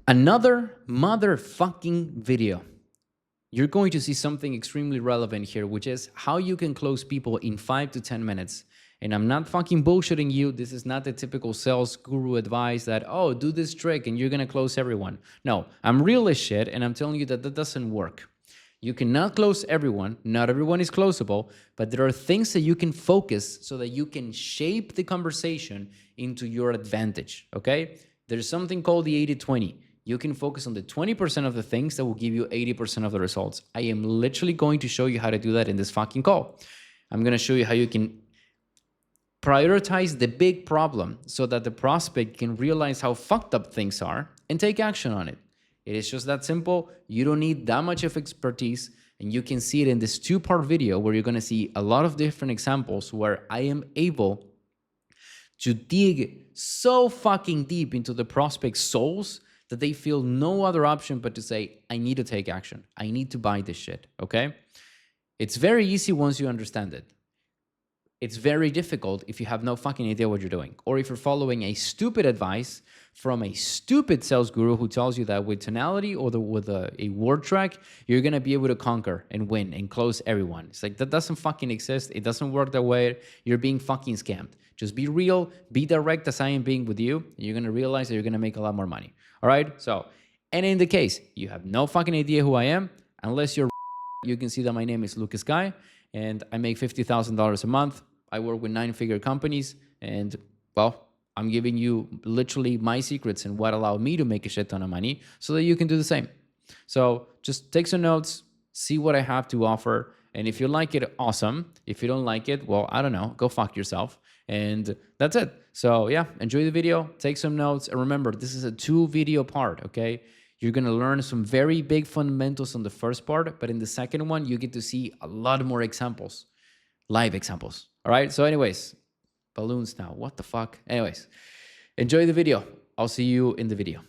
Another motherfucking video. You're going to see something extremely relevant here, which is how you can close people in 5 to 10 minutes. And I'm not fucking bullshitting you. This is not the typical sales guru advice that, oh, do this trick and you're going to close everyone. No, I'm real as shit, and I'm telling you that that doesn't work. You cannot close everyone. Not everyone is closable, but there are things that you can focus so that you can shape the conversation into your advantage, okay? There's something called the 80-20. You can focus on the 20% of the things that will give you 80% of the results. I am literally going to show you how to do that in this fucking call. I'm going to show you how you can prioritize the big problem so that the prospect can realize how fucked up things are and take action on it. It is just that simple. You don't need that much of expertise, and you can see it in this two-part video where you're going to see a lot of different examples where I am able to dig so fucking deep into the prospect's souls that they feel no other option but to say, I need to take action. I need to buy this shit, okay? It's very easy once you understand it. It's very difficult if you have no fucking idea what you're doing, or if you're following a stupid advice from a stupid sales guru who tells you that with tonality or with a word track, you're going to be able to conquer and win and close everyone. It's like, that doesn't fucking exist. It doesn't work that way. You're being fucking scammed. Just be real, be direct as I am being with you. And you're going to realize that you're going to make a lot more money. All right. So, and in the case you have no fucking idea who I am, unless you're, you can see that my name is Lucas Guy and I make $50,000 a month. I work with 9-figure companies, and well, I'm giving you literally my secrets and what allowed me to make a shit ton of money so that you can do the same. So just take some notes, see what I have to offer. And if you like it, awesome. If you don't like it, well, I don't know, go fuck yourself. And that's it. So yeah, enjoy the video, take some notes. And remember, this is a 2-video part, okay? You're going to learn some very big fundamentals on the first part, but in the second one, you get to see a lot more examples, live examples. All right. So anyways, balloons now. What the fuck? Anyways, enjoy the video. I'll see you in the video.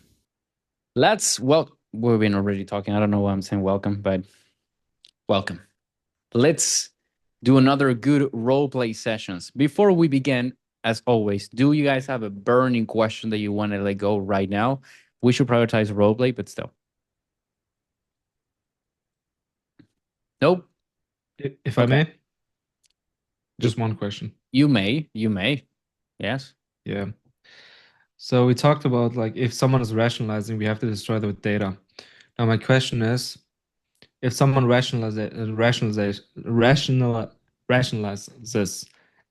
We've been already talking. I don't know why I'm saying welcome, but welcome. Let's do another good role play sessions. Before we begin, as always, do you guys have a burning question that you want to let go right now? We should prioritize role play, but still. Nope. If I may, just one question. You may. Yes. Yeah. So we talked about, like, if someone is rationalizing, we have to destroy them with data. Now my question is, if someone rationalizes,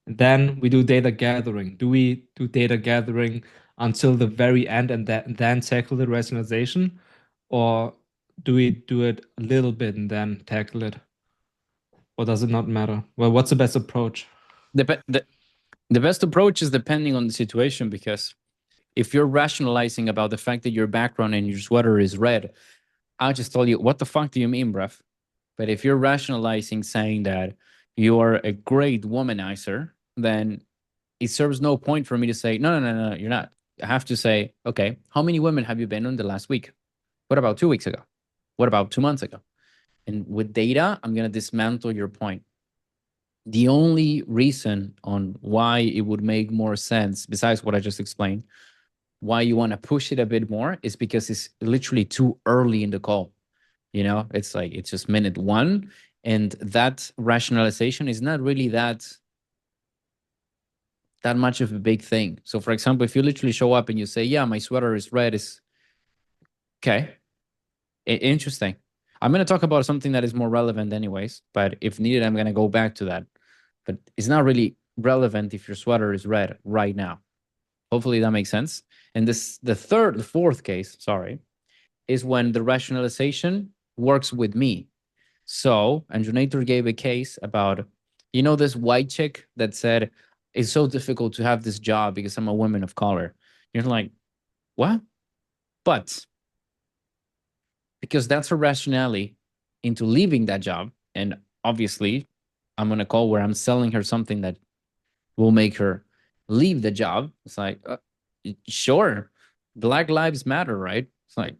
then we do data gathering. Do we do data gathering until the very end and then tackle the rationalization, or do we do it a little bit and then tackle it? Or does it not matter? Well, what's the best approach? The best approach is depending on the situation, because if you're rationalizing about the fact that your background and your sweater is red, I'll just tell you, what the fuck do you mean, bruv? But if you're rationalizing saying that you are a great womanizer, then it serves no point for me to say, no, you're not. I have to say, okay, how many women have you been on the last week? What about 2 weeks ago? What about 2 months ago? And with data, I'm going to dismantle your point. The only reason on why it would make more sense, besides what I just explained, why you want to push it a bit more is because it's literally too early in the call. You know, it's like, it's just minute 1, and that rationalization is not really that much of a big thing. So for example, if you literally show up and you say, yeah, my sweater is red, is okay. Interesting. I'm going to talk about something that is more relevant anyways, but if needed, I'm going to go back to that. But it's not really relevant if your sweater is red right now. Hopefully that makes sense. And the fourth case, is when the rationalization works with me. So Anjonator gave a case about, you know, this white chick that said, it's so difficult to have this job because I'm a woman of color. You're like, what? But because that's her rationale into leaving that job, and obviously I'm on a call where I'm selling her something that will make her leave the job. It's like, sure, Black Lives Matter, right? It's like,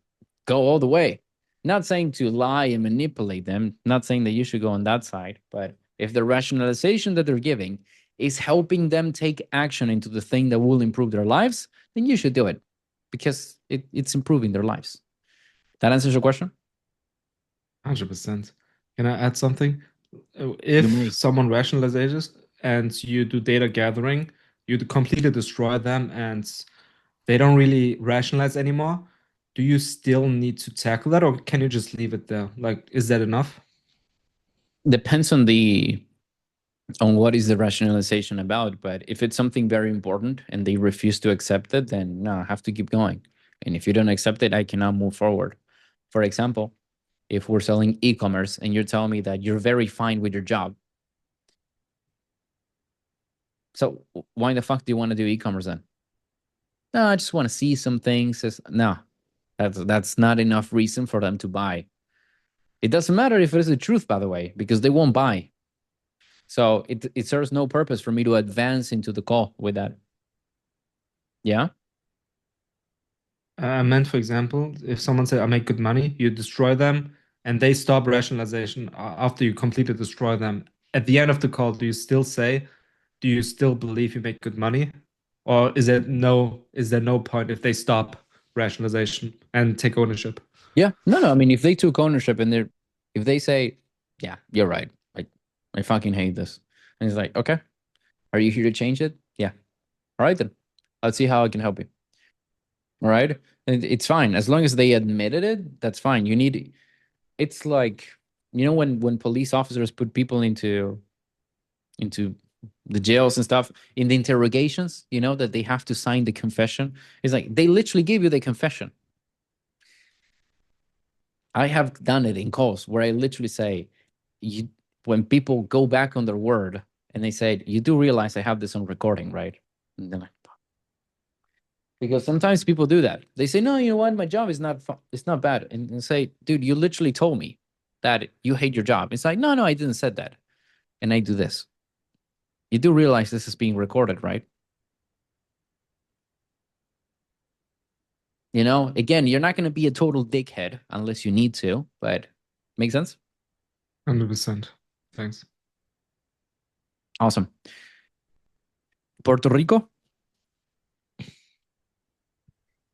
go all the way. Not saying to lie and manipulate them, not saying that you should go on that side, but if the rationalization that they're giving is helping them take action into the thing that will improve their lives, then you should do it. because it's improving their lives. That answers your question? 100%. Can I add something? You If may. someone rationalizes and you do data gathering, you completely destroy them and they don't really rationalize anymore, do you still need to tackle that or can you just leave it there? Like, is that enough? Depends on what is the rationalization about. But if it's something very important and they refuse to accept it, then no, I have to keep going. And if you don't accept it, I cannot move forward. For example, if we're selling e-commerce and you're telling me that you're very fine with your job, so why the fuck do you want to do e-commerce then? No, I just want to see some things. No, that's not enough reason for them to buy. It doesn't matter if it is the truth, by the way, because they won't buy. So it serves no purpose for me to advance into the call with that. Yeah. I meant, for example, if someone said, I make good money, you destroy them and they stop rationalization after you completely destroy them. At the end of the call, do you still say, do you still believe you make good money? Or is there no point if they stop rationalization and take ownership? Yeah. No. I mean, if they took ownership and if they say, yeah, you're right. Like, I fucking hate this. And it's like, okay, are you here to change it? Yeah. All right, then. Let's see how I can help you. All right. And it's fine. As long as they admitted it, that's fine. It's like, when police officers put people into the jails and stuff in the interrogations, that they have to sign the confession. It's like they literally give you the confession. I have done it in calls where I literally say, when people go back on their word and they say, you do realize I have this on recording, right? And then because sometimes people do that. They say, no, you know what? My job is it's not bad. And say, dude, you literally told me that you hate your job. It's like, no, I didn't said that. And I do this. You do realize this is being recorded, right? Again, you're not going to be a total dickhead unless you need to, but make sense? 100%. Thanks. Awesome. Puerto Rico?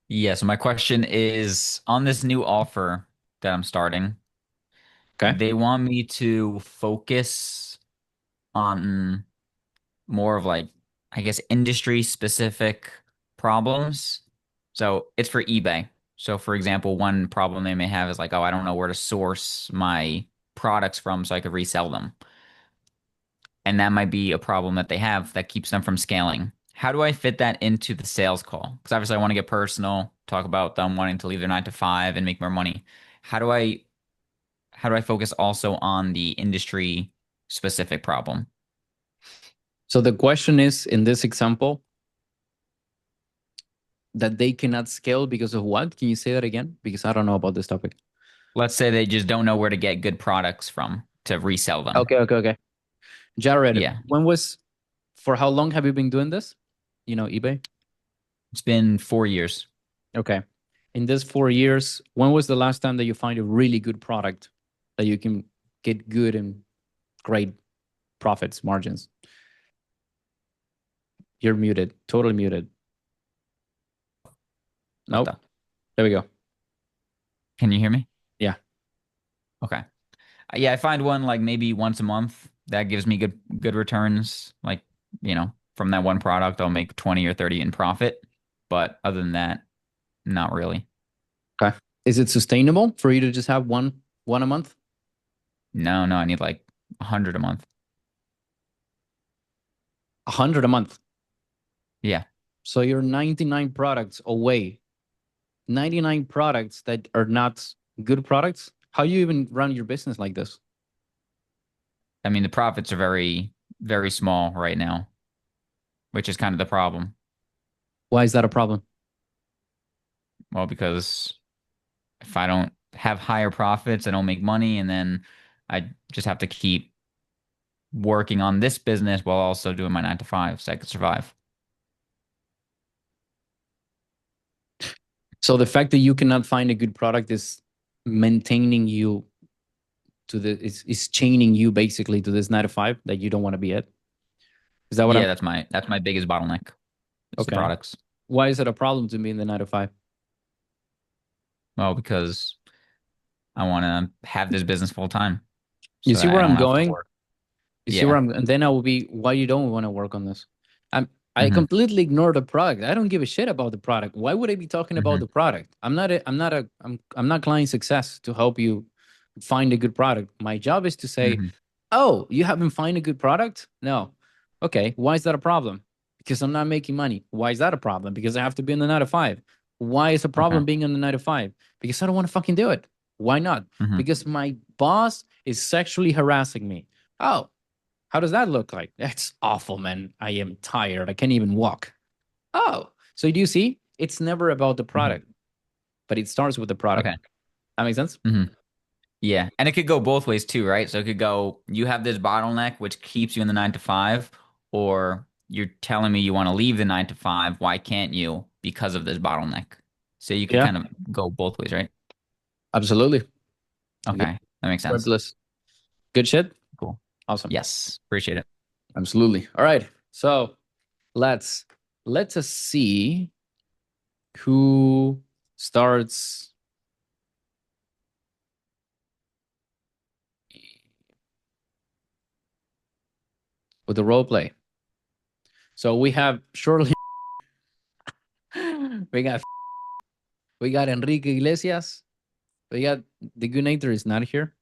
Yeah, so my question is on this new offer that I'm starting, Okay. they want me to focus on more of like, I guess, industry specific problems. So it's for eBay. So for example, one problem they may have is like, oh, I don't know where to source my products from so I could resell them. And that might be a problem that they have that keeps them from scaling. How do I fit that into the sales call? Because obviously I want to get personal, talk about them wanting to leave their 9 to 5 and make more money. How do I focus also on the industry specific problem? So the question is, in this example, that they cannot scale because of what? Can you say that again? Because I don't know about this topic. Let's say they just don't know where to get good products from to resell them. Okay. Jared, Yeah. for how long have you been doing this? eBay? It's been 4 years. Okay. In this 4 years, when was the last time that you find a really good product that you can get good and great profits, margins? You're muted, totally muted. Nope. There we go. Can you hear me? Yeah. Okay. Yeah, I find one like maybe once a month that gives me good returns. Like, from that one product, I'll make 20 or 30 in profit. But other than that, not really. Okay. Is it sustainable for you to just have one a month? No, I need like 100 a month. 100 a month. Yeah. So you're 99 products away. 99 products that are not good products. How do you even run your business like this? I mean, the profits are very, very small right now, which is kind of the problem. Why is that a problem? Well, because if I don't have higher profits, I don't make money, and then I just have to keep working on this business while also doing my 9 to 5 so I could survive. So the fact that you cannot find a good product is maintaining you is chaining you basically to this 9 to 5 that you don't want to be at. Is that what Yeah, that's my biggest bottleneck. It's the Okay. products. Why is it a problem to be in the 9 to 5? Well, because I want to have this business full time, You so see that where I I'm don't have to going? work. You see Yeah. where I'm, and then I will be, why you don't want to work on this? I hmm completely ignore the product. I don't give a shit about the product. Why would I be talking about hmm the product? I'm not client success to help you find a good product. My job is to say, hmm oh, you haven't find a good product? No. Okay. Why is that a problem? Because I'm not making money. Why is that a problem? Because I have to be in the 9 to 5. Why is a Okay. problem being in the 9 to 5? Because I don't want to fucking do it. Why not? hmm Because my boss is sexually harassing me. Oh, how does that look like? That's awful, man. I am tired. I can't even walk. Oh, so do you see? It's never about the hmm product, but it starts with the product. Okay. That makes sense? hmm Yeah, and it could go both ways too, right? So it could go, you have this bottleneck which keeps you in the 9 to 5, or you're telling me you want to leave the 9 to 5. Why can't you? Because of this bottleneck. So you could Yeah, kind of go both ways, right? absolutely. Yeah, Okay, that makes sense. regardless. Good shit. Cool. Awesome. Yes, appreciate it. Absolutely. All right. So let's let us see who starts with the role play. So we have shortly we got Enrique Iglesias. We got the good nature is not here.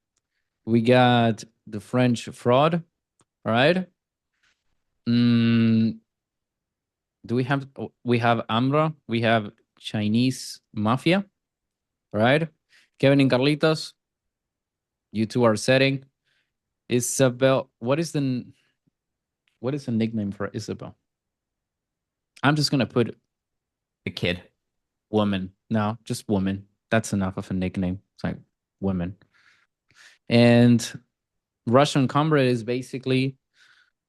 We got the French fraud. All right. Mm, do we have Ambra? We have Chinese mafia. All right. Kevin and Carlitos. You two are setting. Isabel. What is the nickname for Isabel? I'm just gonna put The kid. woman. No, just woman. That's enough of a nickname. It's like women. And Russian comrade is basically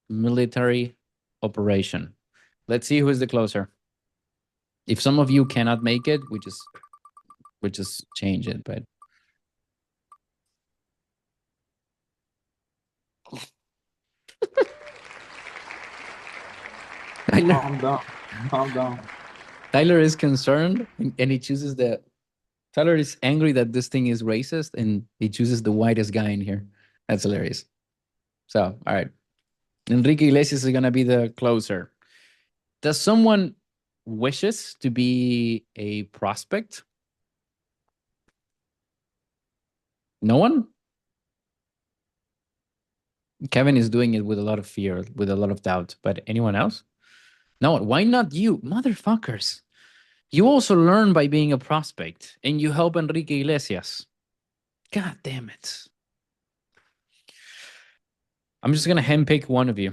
military operation. Let's see who is the closer. If some of you cannot make it, we just change it. But Calm down. Calm down. Tyler is concerned and he chooses the Tyler is angry that this thing is racist and he chooses the whitest guy in here. That's hilarious. So, all right. Enrique Iglesias is gonna be the closer. Does someone wishes to be a prospect? No one? Kevin is doing it with a lot of fear, with a lot of doubt, but anyone else? No, why not you? Motherfuckers. You also learn by being a prospect and you help Enrique Iglesias. God damn it. I'm just going to handpick one of you.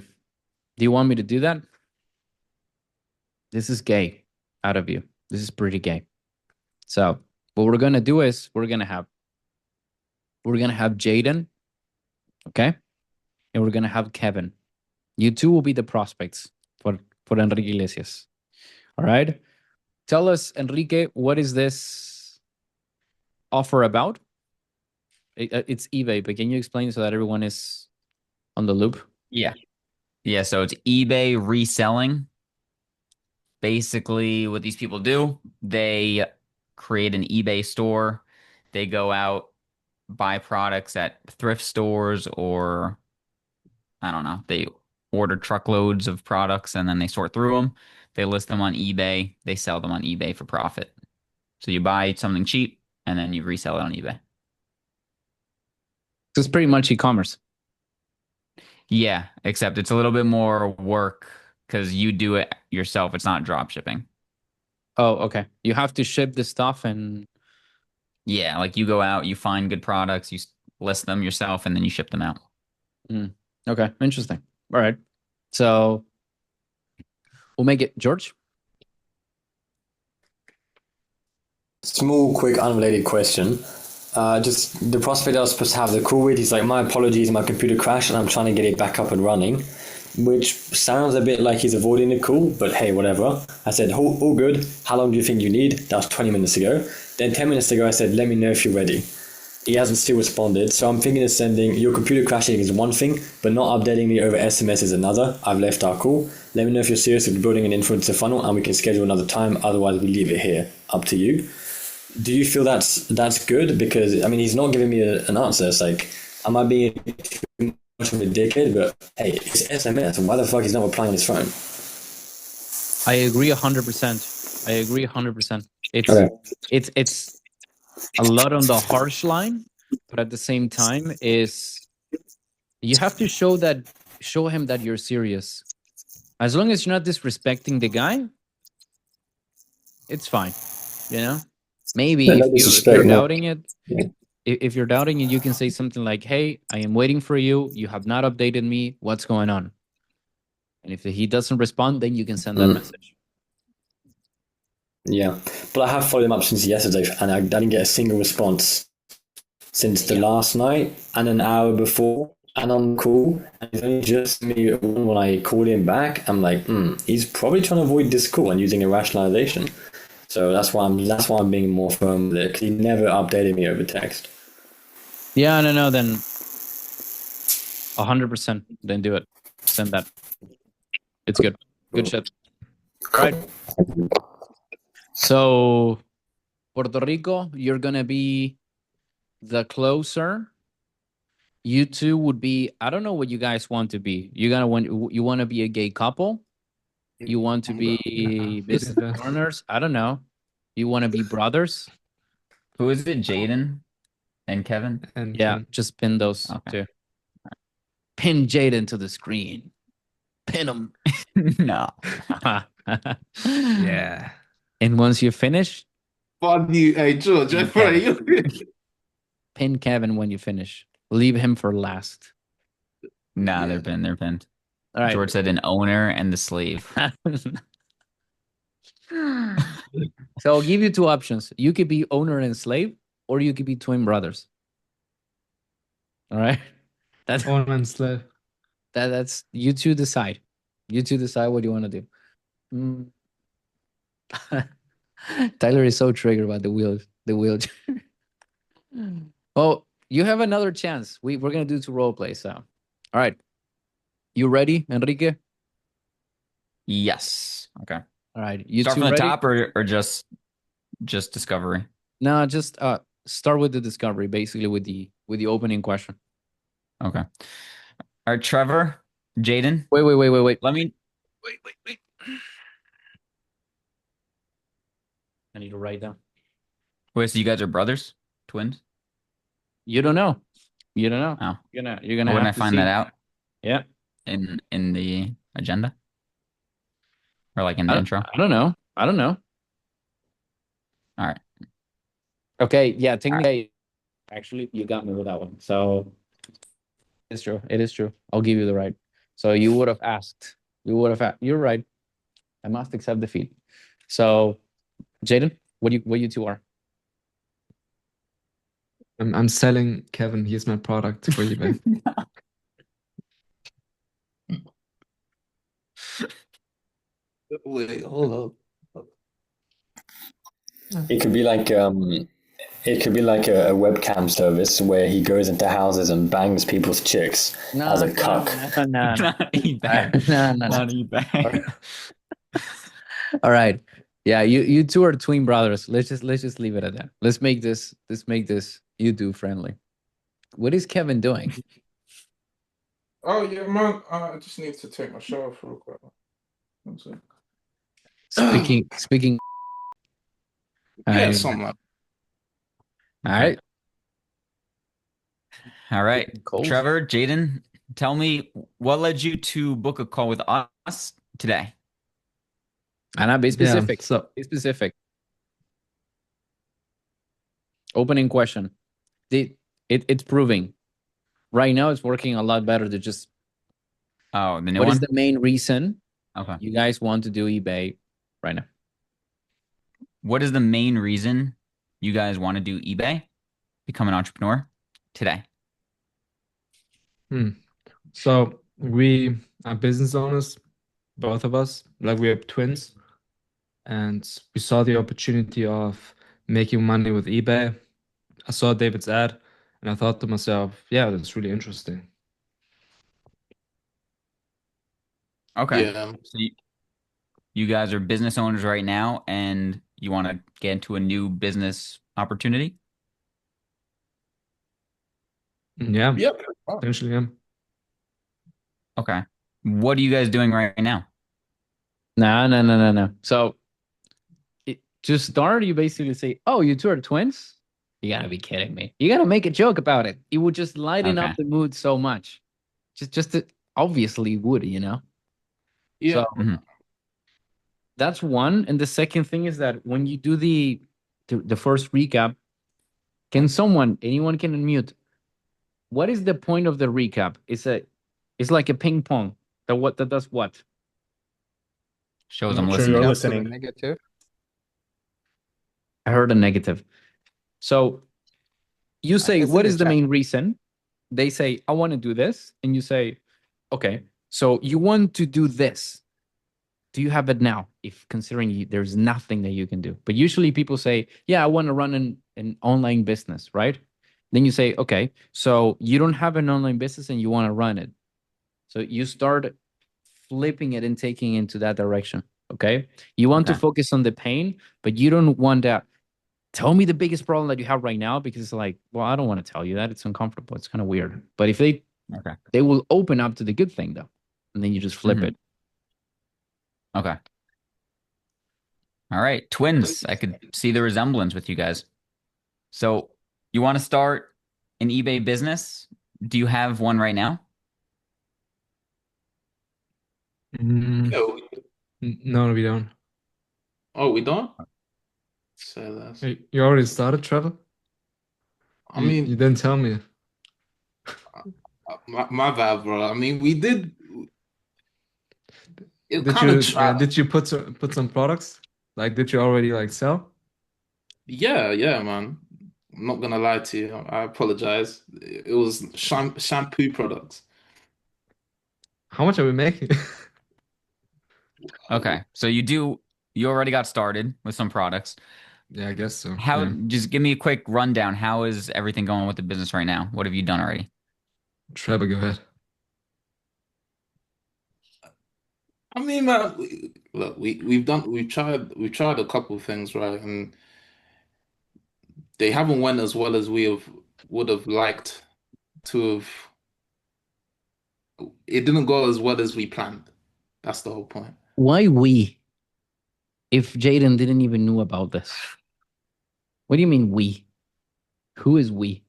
Do you want me to do that? This is gay out of you. This is pretty gay. So what we're going to do is we're going to have Jaden, okay? And we're going to have Kevin. You two will be the prospects for Enrique Iglesias. All right? Tell us, Enrique, what is this offer about? It's eBay, but can you explain so that everyone is on the loop? Yeah. Yeah, so it's eBay reselling. Basically, what these people do, they create an eBay store. They go out, buy products at thrift stores, or I don't know, they order truckloads of products and then they sort through them. They list them on eBay. They sell them on eBay for profit. So you buy something cheap and then you resell it on eBay. So it's pretty much e-commerce. Yeah, except it's a little bit more work because you do it yourself. It's not drop shipping. Oh, okay. You have to ship the stuff and Yeah, like you go out, you find good products, you list them yourself, and then you ship them out. okay, interesting. All right. So we'll make it George. Small, quick, unrelated question. Just the prospect I was supposed to have the call with, he's like, my apologies, my computer crashed and I'm trying to get it back up and running, which sounds a bit like he's avoiding the call, but hey, whatever. I said, all good. How long do you think you need? That was 20 minutes ago. Then 10 minutes ago, I said, let me know if you're ready. He hasn't still responded, so I'm thinking of sending, your computer crashing is one thing, but not updating me over SMS is another. I've left our call. Let me know if you're serious with building an influencer funnel and we can schedule another time, otherwise we leave it here. Up to you. do you feel that's good? Because I mean, he's not giving me an answer. It's like, am I being too much of a dickhead? But hey, it's SMS. Why the fuck he's not replying on his phone? I agree 100%. I agree 100%. Okay. It's a lot on the harsh line, but at the same time, is you have to show him that you're serious. As long as you're not disrespecting the guy, it's fine. You know, maybe No, if, no if disrespect, you're no. doubting it, if you're doubting it, you can say something like, "Hey, I am waiting for you. You have not updated me. What's going on?" And if he doesn't respond, then you can send that message. Yeah, but I have followed him up since yesterday, and I didn't get a single response since the last night and an hour before. And on call, and it's only just me when I called him back. I'm like, he's probably trying to avoid this call and using a rationalization. So that's why I'm being more firm with it. 'Cause he never updated me over text. Yeah, no, then 100%. Then do it. Send that. It's good. Good shit. Right. So, Puerto Rico, you're gonna be the closer. You two would be. I don't know what you guys want to be. You want to be a gay couple. You want to be business partners. I don't know. You want to be brothers. Who is it? Jaden and Kevin? And Yeah, just pin those Okay. two. Pin Jaden to the screen. Pin him. No. yeah. And once you finish, Fuck you, hey George. Pin Kevin. Pin Kevin when you finish. Leave him for last. Nah, Yeah. they're pinned. All right. George said an owner and the slave. So I'll give you two options. You could be owner and slave, or you could be twin brothers. All right. That's Owner and slave. that's you two decide. You two decide what you want to do. Tyler is so triggered by the wheelchair. Oh, you have another chance. We're gonna do two role plays. So, all right. You ready, Enrique? Yes. Okay. All right. You Start two from the ready? top or just discovery? No, just start with the discovery, basically with the opening question. Okay. All right, Trevor, Jaden. Wait. Let me. Wait. I need to write down. Wait, so you guys are brothers, twins? You don't know. You don't know. Oh. You're gonna When have I to find see. that out Yeah. in the agenda, or like in the intro. I don't know. All right. Okay. Yeah. Technically, actually, you got me with that one. So it's true. It is true. I'll give you the right. So you would have asked. You're right. I must accept defeat. So, Jaden, what you two are? I'm selling Kevin. He's my product for eBay. Wait, hold up. It could be like a webcam service where he goes into houses and bangs people's chicks as a cuck. No. Not eBay. No. Not eBay. All right. Yeah, you two are twin brothers. Let's just leave it at that. Let's make this YouTube friendly. What is Kevin doing? Oh yeah, man. I just need to take my shower for a quick. One sec. Speaking. Yeah, something like. All right. All right. Cold. Trevor, Jaden, tell me what led you to book a call with us today? And I'll be specific. so Be specific. Opening question. It's proving. Right now, it's working a lot better to just. Oh, the new What one? is the main reason Okay. you guys want to do eBay right now? What is the main reason you guys want to do eBay? Become an entrepreneur today? So we are business owners, both of us. Like we are twins, and we saw the opportunity of making money with eBay. I saw David's ad, and I thought to myself, "Yeah, that's really interesting." Okay. Yeah. So you guys are business owners right now, and you want to get into a new business opportunity? Yeah, Yeah, pretty much. potentially, yeah. Okay. What are you guys doing right now? No. So to start, you basically say, "Oh, you two are twins." You gotta be kidding me. You gotta make a joke about it. It would just lighten Okay. up the mood so much. Just to, obviously would, you know. Yeah. So Mhm. that's one. And the second thing is that when you do the first recap, anyone can unmute. What is the point of the recap? It's like a ping pong. That does what? Shows Not I'm sure listening. you're Out to the listening. negative. I heard a negative. So you say, It's in what the is the chat. main reason? They say, I want to do this. And you say, okay, so you want to do this. Do you have it now? If considering there's nothing that you can do. But usually people say, yeah, I want to run an online business, right? Then you say, okay, so you don't have an online business and you want to run it. So you start flipping it and taking it into that direction. Okay. You want to Okay. focus on the pain, but you don't want that. Tell me the biggest problem that you have right now, because it's like, well, I don't want to tell you that. It's uncomfortable. It's kind of weird. But if Okay. they will open up to the good thing though, and then you just flip Mhm. it. Okay. All right. Twins. I could see the resemblance with you guys. So you want to start an eBay business? Do you have one right now? Mm, Yeah, no, we don't. oh, we don't? So that's. Hey, you already started, Trevor? I You mean, didn't tell me. my bad, bro. I mean, we did. It Did kind of you put some products? Like, did you already like sell? Yeah, man. I'm not gonna lie to you. I apologize. It was shampoo products. How much are we making? Okay. So you already got started with some products. Yeah, I guess so. How, Yeah. just give me a quick rundown. How is everything going with the business right now? What have you done already? Trevor, go ahead. I mean, man, look, we've tried a couple of things, right? And they haven't went as well as we would have liked to have. It didn't go as well as we planned. That's the whole point. Why we? If Jaden didn't even know about this. What do you mean we? Who is we?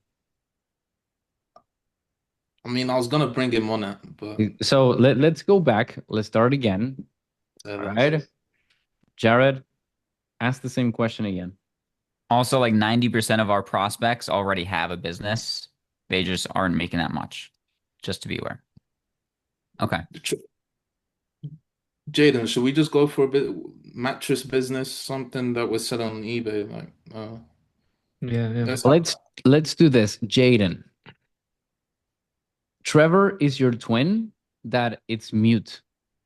I mean, I was gonna bring him on it, but So let's go back. Let's start again. All right. Jared, ask the same question again. Also, like 90% of our prospects already have a business. They just aren't making that much. Just to be aware. Okay. Jaden, should we just go for a bit mattress business, something that we're selling on eBay? Like, Yeah. Let's do this. Jaden. Trevor is your twin that it's mute.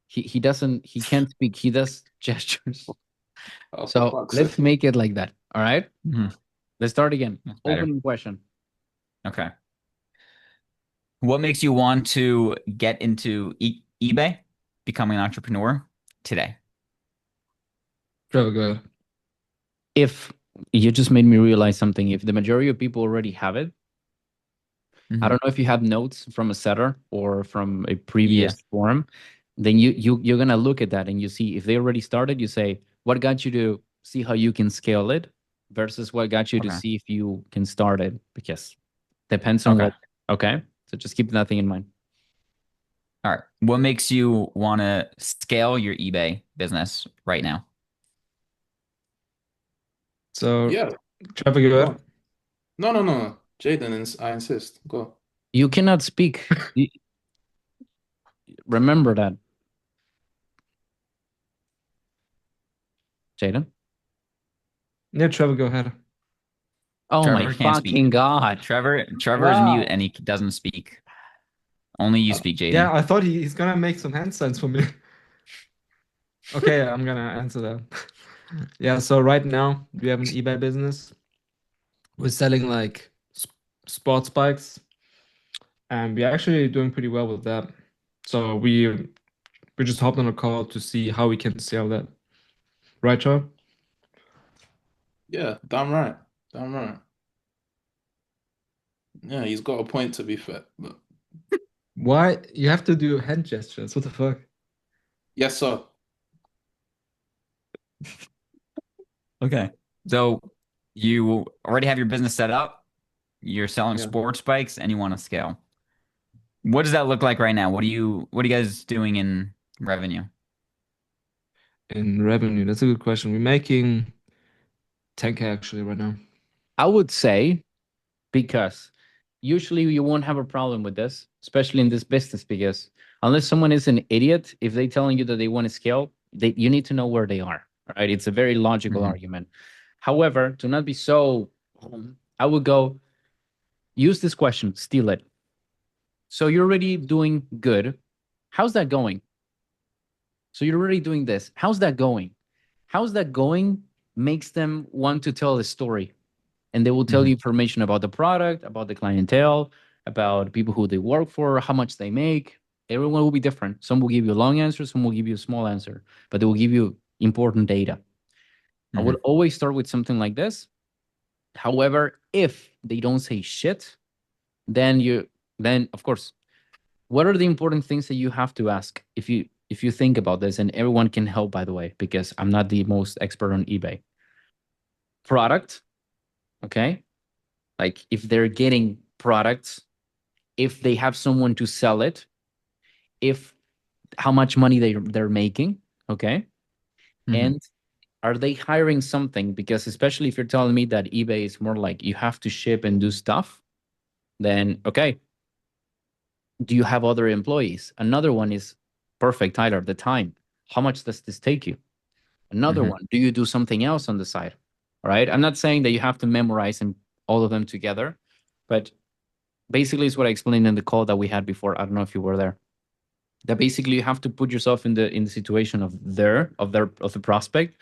He can't speak. He does gestures. oh, for So fuck's let's sake. make it like that. All right. Mhm. Let's start again. That's better. Opening question. Okay. What makes you want to get into eBay, becoming an entrepreneur today? Trevor, go ahead. If you just made me realize something, if the majority of people already have it, I Mhm. don't know if you have notes from a setter or from a previous Yeah. forum, then you're gonna look at that and you see if they already started, you say, what got you to see how you can scale it versus what got you to Okay. see if you can start it, because depends on Okay. what. Okay. So just keep that thing in mind. All right. What makes you want to scale your eBay business right now? So, Yeah. Trevor, go ahead. No. Jaden, I insist. Go. You cannot speak. Remember that. Jaden? Yeah, Trevor, go ahead. Oh Trevor my can't speak. fucking God. Trevor is Wow. mute and he doesn't speak. Only you speak, Jaden. Yeah, I thought he's gonna make some hand signs for me. Okay, I'm gonna answer that. Yeah, so right now we have an eBay business. We're selling like sports bikes, and we're actually doing pretty well with that. So we just hopped on a call to see how we can sell that. Right, Joe? Yeah, damn right. Damn right. Yeah, he's got a point to be fair. But Why you have to do hand gestures? What the fuck? yes, sir. Okay. So you already have your business set up. You're selling Yeah. sports bikes and you want to scale. What does that look like right now? What are you guys doing in revenue? In revenue, that's a good question. We're making 10K actually right now. I would say because usually you won't have a problem with this, especially in this business, because unless someone is an idiot, if they telling you that they want to scale, you need to know where they are, right? It's a very logical Mhm. argument. However, to not be so, I would go use this question, steal it. So you're already doing good. How's that going? So you're already doing this. How's that going? How's that going makes them want to tell a story. And they will tell Mhm. you information about the product, about the clientele, about people who they work for, how much they make. Everyone will be different. Some will give you a long answer, some will give you a small answer, but they will give you important data. I would Mhm. always start with something like this. However, if they don't say shit, then of course, what are the important things that you have to ask if you think about this? And everyone can help, by the way, because I'm not the most expert on eBay. Product, okay? Like if they're getting products, if they have someone to sell it, if how much money they're making, okay? Mhm. And are they hiring something? Because especially if you're telling me that eBay is more like you have to ship and do stuff, then okay. Do you have other employees? Another one is perfect, Tyler, the time. How much does this take you? Another Mhm. one, do you do something else on the side? All right. I'm not saying that you have to memorize and all of them together, but basically it's what I explained in the call that we had before. I don't know if you were there. That basically you have to put yourself in the situation of the prospect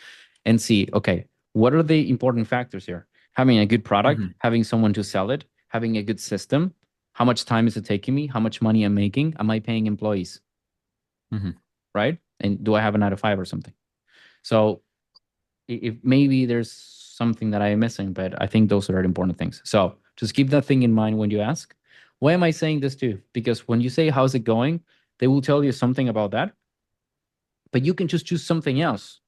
and see, okay, what are the important factors here? Having a good product, Mhm. having someone to sell it, having a good system. How much time is it taking me? How much money I'm making? Am I paying employees? Mhm. Right? And do I have a 9 to 5 or something? So if maybe there's something that I am missing, but I think those are important things. So just keep that thing in mind when you ask. Why am I saying this too? Because when you say how's it going, they will tell you something about that, but you can just choose something else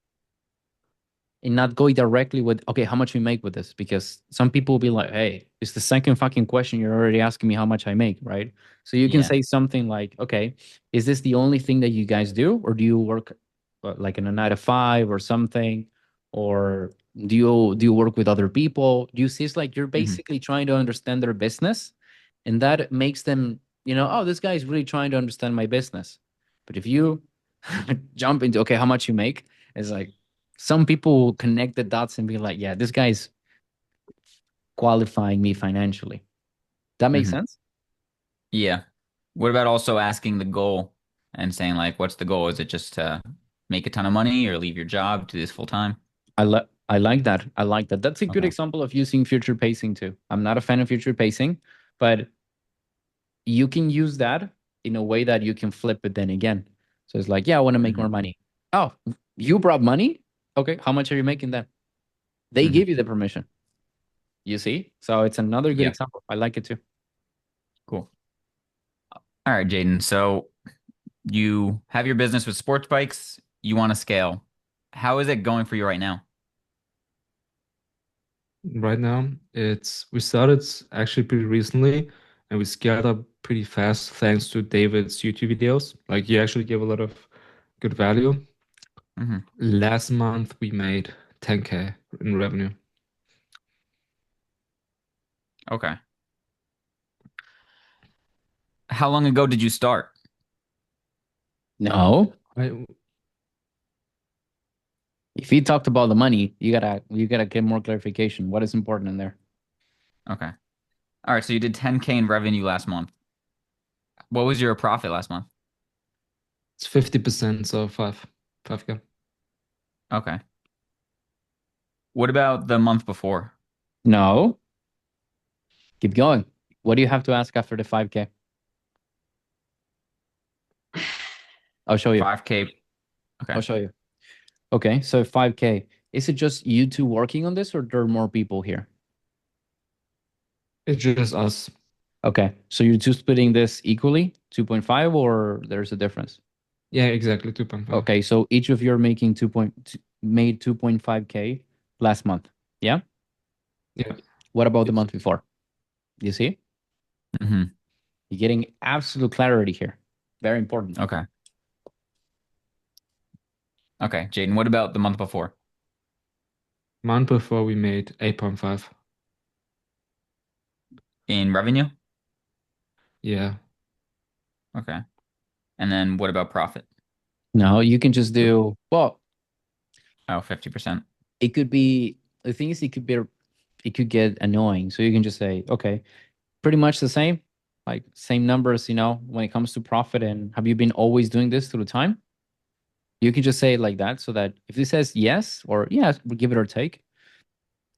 and not go directly with, okay, how much we make with this? Because some people will be like, hey, it's the second fucking question. You're already asking me how much I make, right? So you can Yeah. say something like, okay, is this the only thing that you guys do? Or do you work like in a 9 to 5 or something? Or do you work with other people? Do you see it's like you're Mhm. basically trying to understand their business, and that makes them, oh, this guy is really trying to understand my business. But if you jump into, okay, how much you make, it's like some people will connect the dots and be like, yeah, this guy's qualifying me financially. That makes Mhm. sense? Yeah. What about also asking the goal and saying like, what's the goal? Is it just to make a ton of money or leave your job, do this full time? I like that. I like that. That's a good Okay. example of using future pacing too. I'm not a fan of future pacing, but you can use that in a way that you can flip it then again. So it's like, yeah, I want to make Mhm. more money. Oh, you brought money? Okay, how much are you making then? They Mhm. give you the permission. You see? So it's another good Yeah. example. I like it too. Cool. All right, Jaden. So you have your business with sports bikes. You want to scale. How is it going for you right now? Right now, we started actually pretty recently, and we scaled up pretty fast thanks to David's YouTube videos. Like he actually gave a lot of good value. Mhm. Last month we made 10K in revenue. Okay. How long ago did you start? No. I If he talked about the money, you gotta get more clarification. What is important in there? Okay. All right. So you did 10K in revenue last month. What was your profit last month? It's 50%, so 5K. Okay. What about the month before? No. Keep going. What do you have to ask after the 5K? I'll show you. 5K. I'll Okay. show you. Okay, so 5K. Is it just you two working on this, or there are more people here? It's just us. Okay, so you're two splitting this equally, 2.5, or there's a difference? Yeah, exactly 2.5. Okay, so each of you are making made 2.5K last month. Yeah? Yeah. What about the Yes. month before? You see? Mm-hmm. You're getting absolute clarity here. Very important. Okay. Okay, Jaden, what about the month before? Month before we made 8.5. In revenue? Yeah. Okay. And then what about profit? No, you can just do, well, Oh, 50%. it could be, the thing is, it could get annoying. So you can just say, okay, pretty much the same, like same numbers, when it comes to profit. And have you been always doing this through time? You can just say it like that, so that if it says yes or yes, we'll give it or take,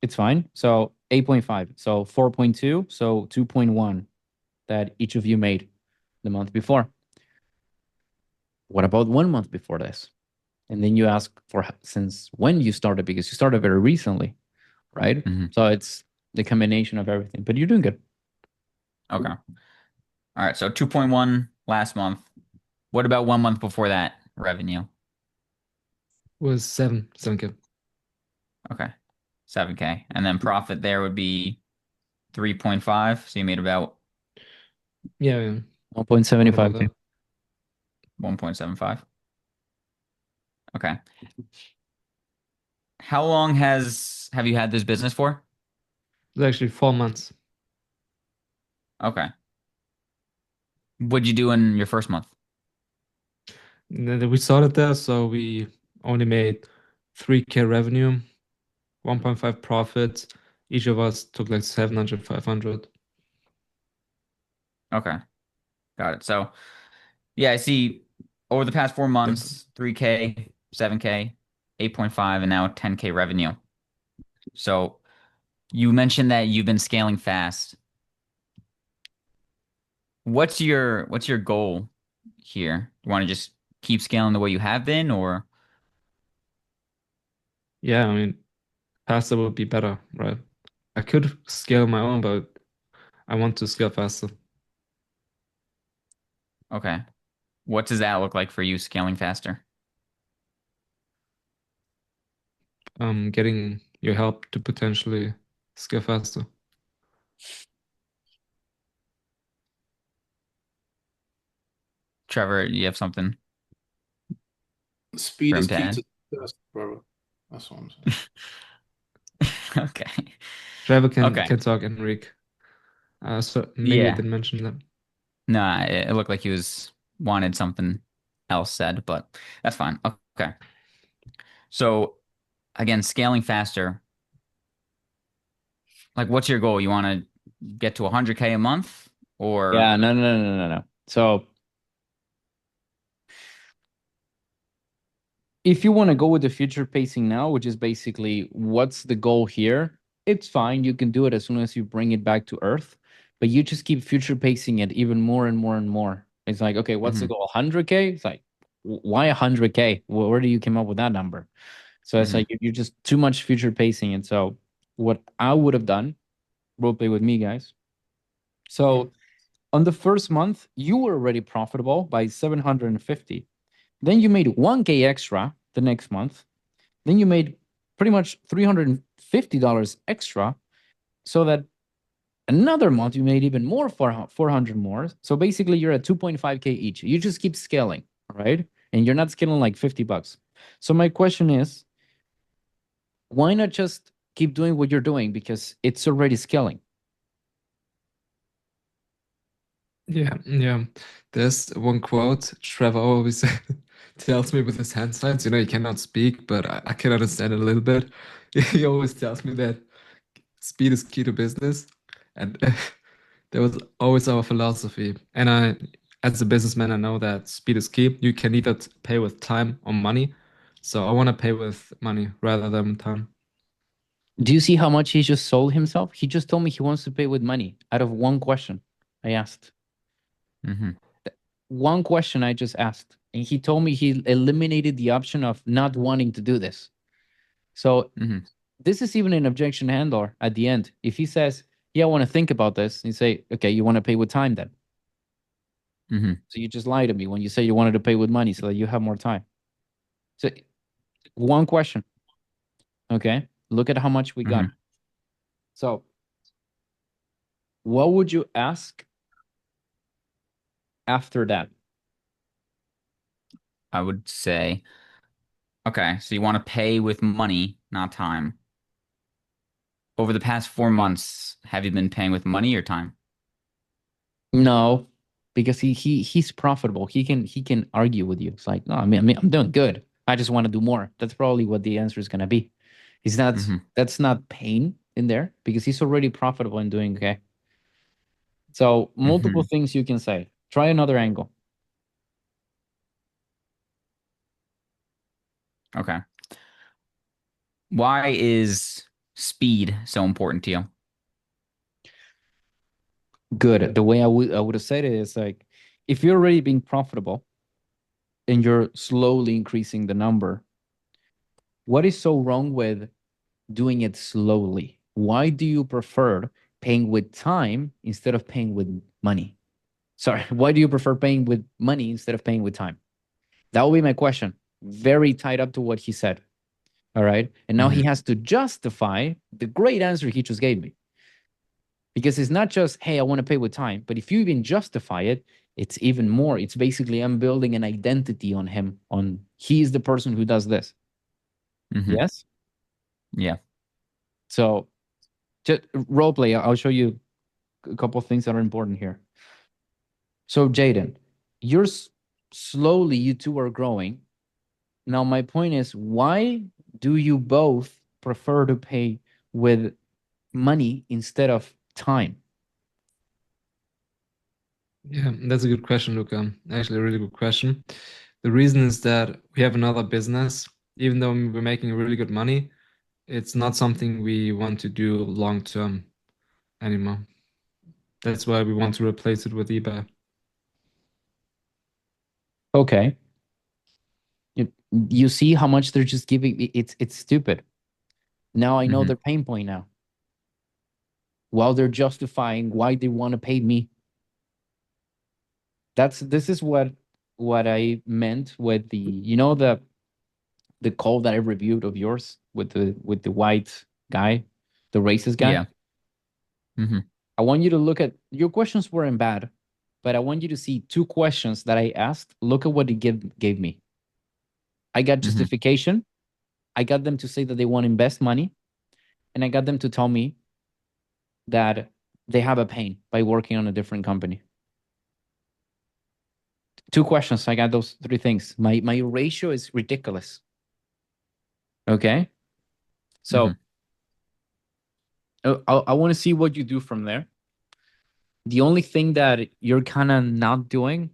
it's fine. So 8.5, so 4.2, so 2.1 that each of you made the month before. What about 1 month before this? And then you ask for since when you started, because you started very recently, right? Mhm. So it's the combination of everything, but you're doing good. Okay. All right, so 2.1 last month. What about 1 month before that revenue? Was 7K. Okay. 7K. And then profit there would be 3.5. So you made about Yeah, yeah. 1.75K. 1.75. Okay. How long have you had this business for? It's actually 4 months. Okay. What'd you do in your first month? And then we started there, so we only made 3K revenue, 1.5 profit. Each of us took like 700, 500. Okay. Got it. So yeah, I see over the past 4 months, 3K, 7K, 8.5, and now 10K revenue. So you mentioned that you've been scaling fast. What's your goal here? You want to just keep scaling the way you have been, or Yeah, I mean, faster would be better, right? I could scale my own, but I want to scale faster. okay. What does that look like for you scaling faster? Getting your help to potentially scale faster. Trevor, you have something Speed for is him to key add? to success, brother. That's what I'm saying. Okay. Trevor can Okay. talk, Enrique. So maybe I Yeah. didn't mention that. No, it looked like he was wanted something else said, but that's fine. Okay. So again, scaling faster. Like, what's your goal? You want to get to 100K a month, or Yeah, no. So if you want to go with the future pacing now, which is basically what's the goal here, it's fine. You can do it as soon as you bring it back to earth, but you just keep future pacing it even more and more and more. It's like, okay, what's the Mhm, goal? 100K? It's like, why 100K? Where do you come up with that number? So it's mhm, like you're just too much future pacing. And so what I would have done, role play with me, guys. So on the first month, you were already profitable by 750. Then you made 1K extra the next month. Then you made pretty much $350 extra, so that another month you made even more, 400 more. So basically you're at 2.5K each. You just keep scaling, right? And you're not scaling like $50. So my question is, why not just keep doing what you're doing, because it's already scaling? Yeah. There's one quote Trevor always tells me with his hand signs. He cannot speak, but I can understand it a little bit. He always tells me that speed is key to business, and that was always our philosophy. And as a businessman, I know that speed is key. You can either pay with time or money. So I want to pay with money rather than time. Do you see how much he just sold himself? He just told me he wants to pay with money out of one question I asked. mhm. One question I just asked. And he told me he eliminated the option of not wanting to do this. So Mhm. this is even an objection handler at the end. If he says, yeah, I want to think about this, you say, okay, you want to pay with time then. Mhm. So you just lied to me when you say you wanted to pay with money so that you have more time. So one question. Okay. Look at how much we got. Mhm. So what would you ask after that? I would say, okay, so you want to pay with money, not time. Over the past 4 months, have you been paying with money or time? No, because he's profitable. He can argue with you. It's like, no, I mean I'm doing good. I just want to do more. That's probably what the answer is gonna be. He's not Mhm. that's not pain in there because he's already profitable and doing okay. So multiple Mhm. things you can say. Try another angle. Okay. Why is speed so important to you? Good. The way I would have said it is like if you're already being profitable and you're slowly increasing the number, what is so wrong with doing it slowly? Why do you prefer paying with time instead of paying with money? Sorry, why do you prefer paying with money instead of paying with time? That will be my question. Very tied up to what he said. All right. And now he Mhm. has to justify the great answer he just gave me. Because it's not just, hey, I want to pay with time, but if you even justify it, it's even more. It's basically I'm building an identity on him, on he's the person who does this. Mhm. Yes. Yeah. So just role play. I'll show you a couple of things that are important here. So Jaden, you're slowly, you two are growing. Now, my point is, why do you both prefer to pay with money instead of time? Yeah, that's a good question, Luca. Actually, a really good question. The reason is that we have another business. Even though we're making really good money, it's not something we want to do long term anymore. That's why we want to replace it with eBay. Okay. You see how much they're just giving me. It's stupid. Now I know Mhm. their pain point now. While they're justifying why they want to pay me. This is what I meant with the call that I reviewed of yours with the white guy, the racist guy. Yeah. Mhm. I want you to look at your questions weren't bad, but I want you to see two questions that I asked. Look at what he gave me. I got Mhm. justification. I got them to say that they want to invest money, and I got them to tell me that they have a pain by working on a different company. Two questions. I got those three things. My ratio is ridiculous. Okay, so Mhm. I want to see what you do from there. The only thing that you're kind of not doing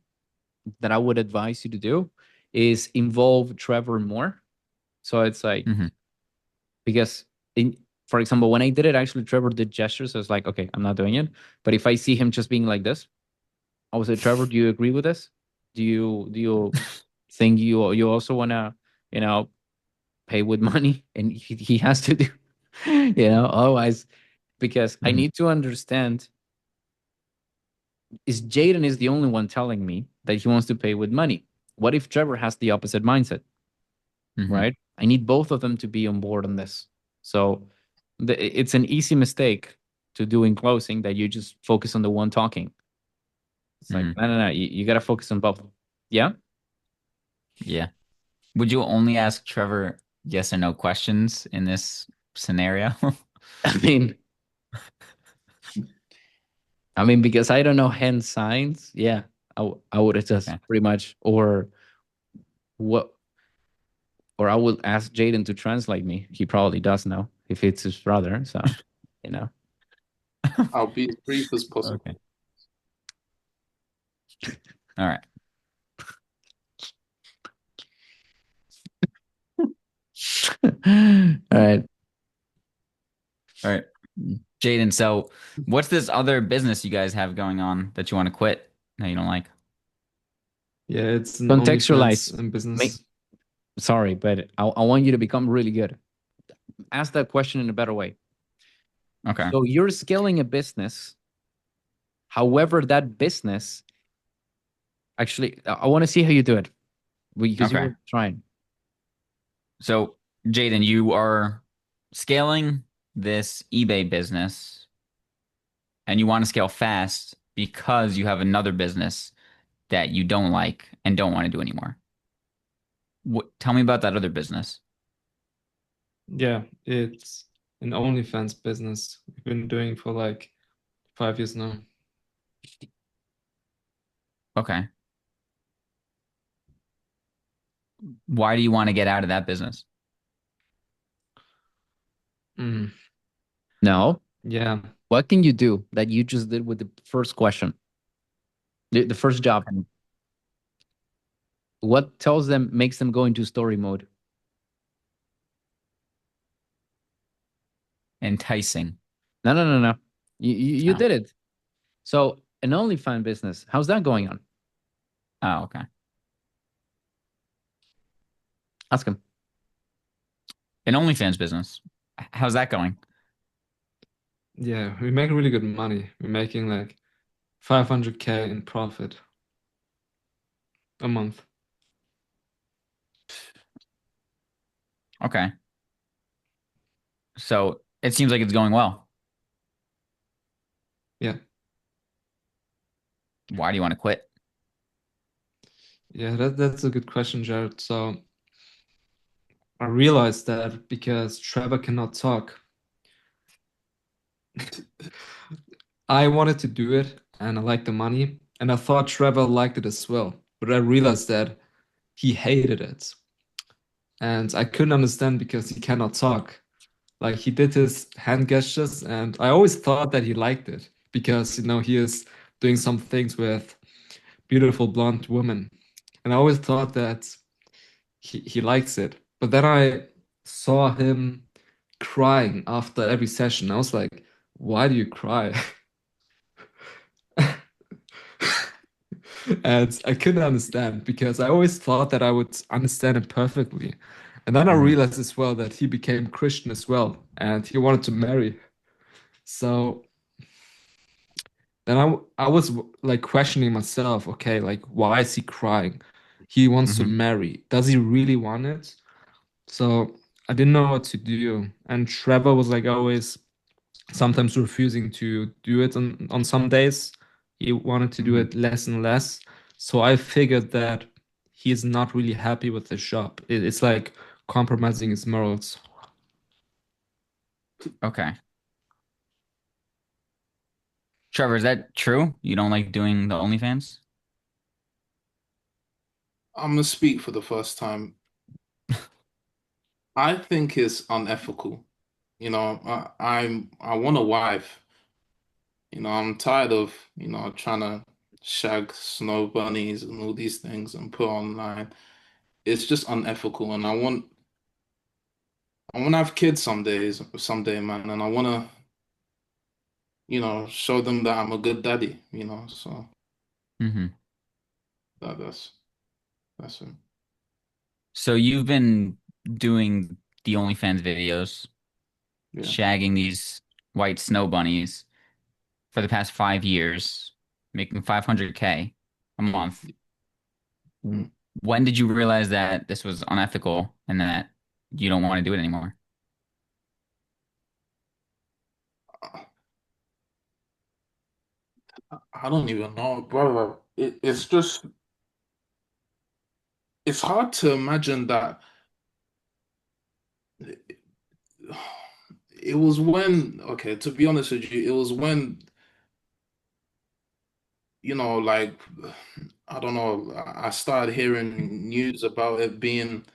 that I would advise you to do is involve Trevor more. So it's like Mhm. because in for example, when I did it, actually Trevor did gestures. So it's like, okay, I'm not doing it. But if I see him just being like this, I would say, Trevor, do you agree with this? Do you think you also wanna, you know, pay with money? And he has to do, otherwise, because I Mhm. need to understand is Jaden is the only one telling me that he wants to pay with money. What if Trevor has the opposite mindset? Mhm. Right? I need both of them to be on board on this. So it's an easy mistake to do in closing that you just focus on the one talking. It's like, Mhm. no. You got to focus on both. Yeah. Yeah. Would you only ask Trevor yes or no questions in this scenario? I mean, because I don't know hand signs. Yeah. I would have just Okay. pretty much, what, or I will ask Jaden to translate me. He probably does know if it's his brother. So, you know. I'll be as brief as possible. Okay. All right. All right. All right. Jaden, so what's this other business you guys have going on that you want to quit that you don't like? Yeah, it's an Contextualize. OnlyFans Make, business. sorry, but I want you to become really good. ask that question in a better way. Okay. So you're scaling a business. However, that business actually, I want to see how you do it because you Okay. were trying. So, Jaden, you are scaling this eBay business and you want to scale fast because you have another business that you don't like and don't want to do anymore. Tell me about that other business. Yeah, it's an OnlyFans business we've been doing for like 5 years now. Okay. Why do you want to get out of that business? Mm, No. yeah. What can you do that you just did with the first question? The first job. What tells them, makes them go into story mode? Enticing. No. You Oh. did it. So an OnlyFans business, how's that going on? Oh, okay. Ask him. An OnlyFans business. How's that going? Yeah, we make really good money. We're making like 500K in profit a month. Okay. So it seems like it's going well. Yeah. Why do you want to quit? Yeah, that's a good question, Jared. So I realized that because Trevor cannot talk, I wanted to do it and I liked the money, and I thought Trevor liked it as well. But I realized that he hated it. And I couldn't understand because he cannot talk. Like he did his hand gestures, and I always thought that he liked it because he is doing some things with beautiful blonde women. And I always thought that he likes it. But then I saw him crying after every session. I was like, why do you cry? And I couldn't understand because I always thought that I would understand it perfectly. And then I Mhm. realized as well that he became Christian as well and he wanted to marry. So then I was like questioning myself, okay, like why is he crying? He wants to Mhm. marry. Does he really want it? So I didn't know what to do. And Trevor was like always sometimes refusing to do it on some days. He wanted to do Mhm. it less and less. So I figured that he's not really happy with the job. It's like compromising his morals. Okay. Trevor, is that true? You don't like doing the OnlyFans? I'm gonna speak for the first time. I think it's unethical. I want a wife. I'm tired of, trying to shag snow bunnies and all these things and put online. It's just unethical, and I want to have kids someday, man, and I want to, show them that I'm a good daddy. So Hmm. that's that's it. So you've been doing the OnlyFans videos, Yeah. shagging these white snow bunnies for the past 5 years, making 500K a month. Mm. When did you realize that this was unethical and that you don't want to do it anymore? I don't even know, brother. It's just it's hard to imagine that it was when, okay, to be honest with you, it was when, like, I don't know, I started hearing news about it being,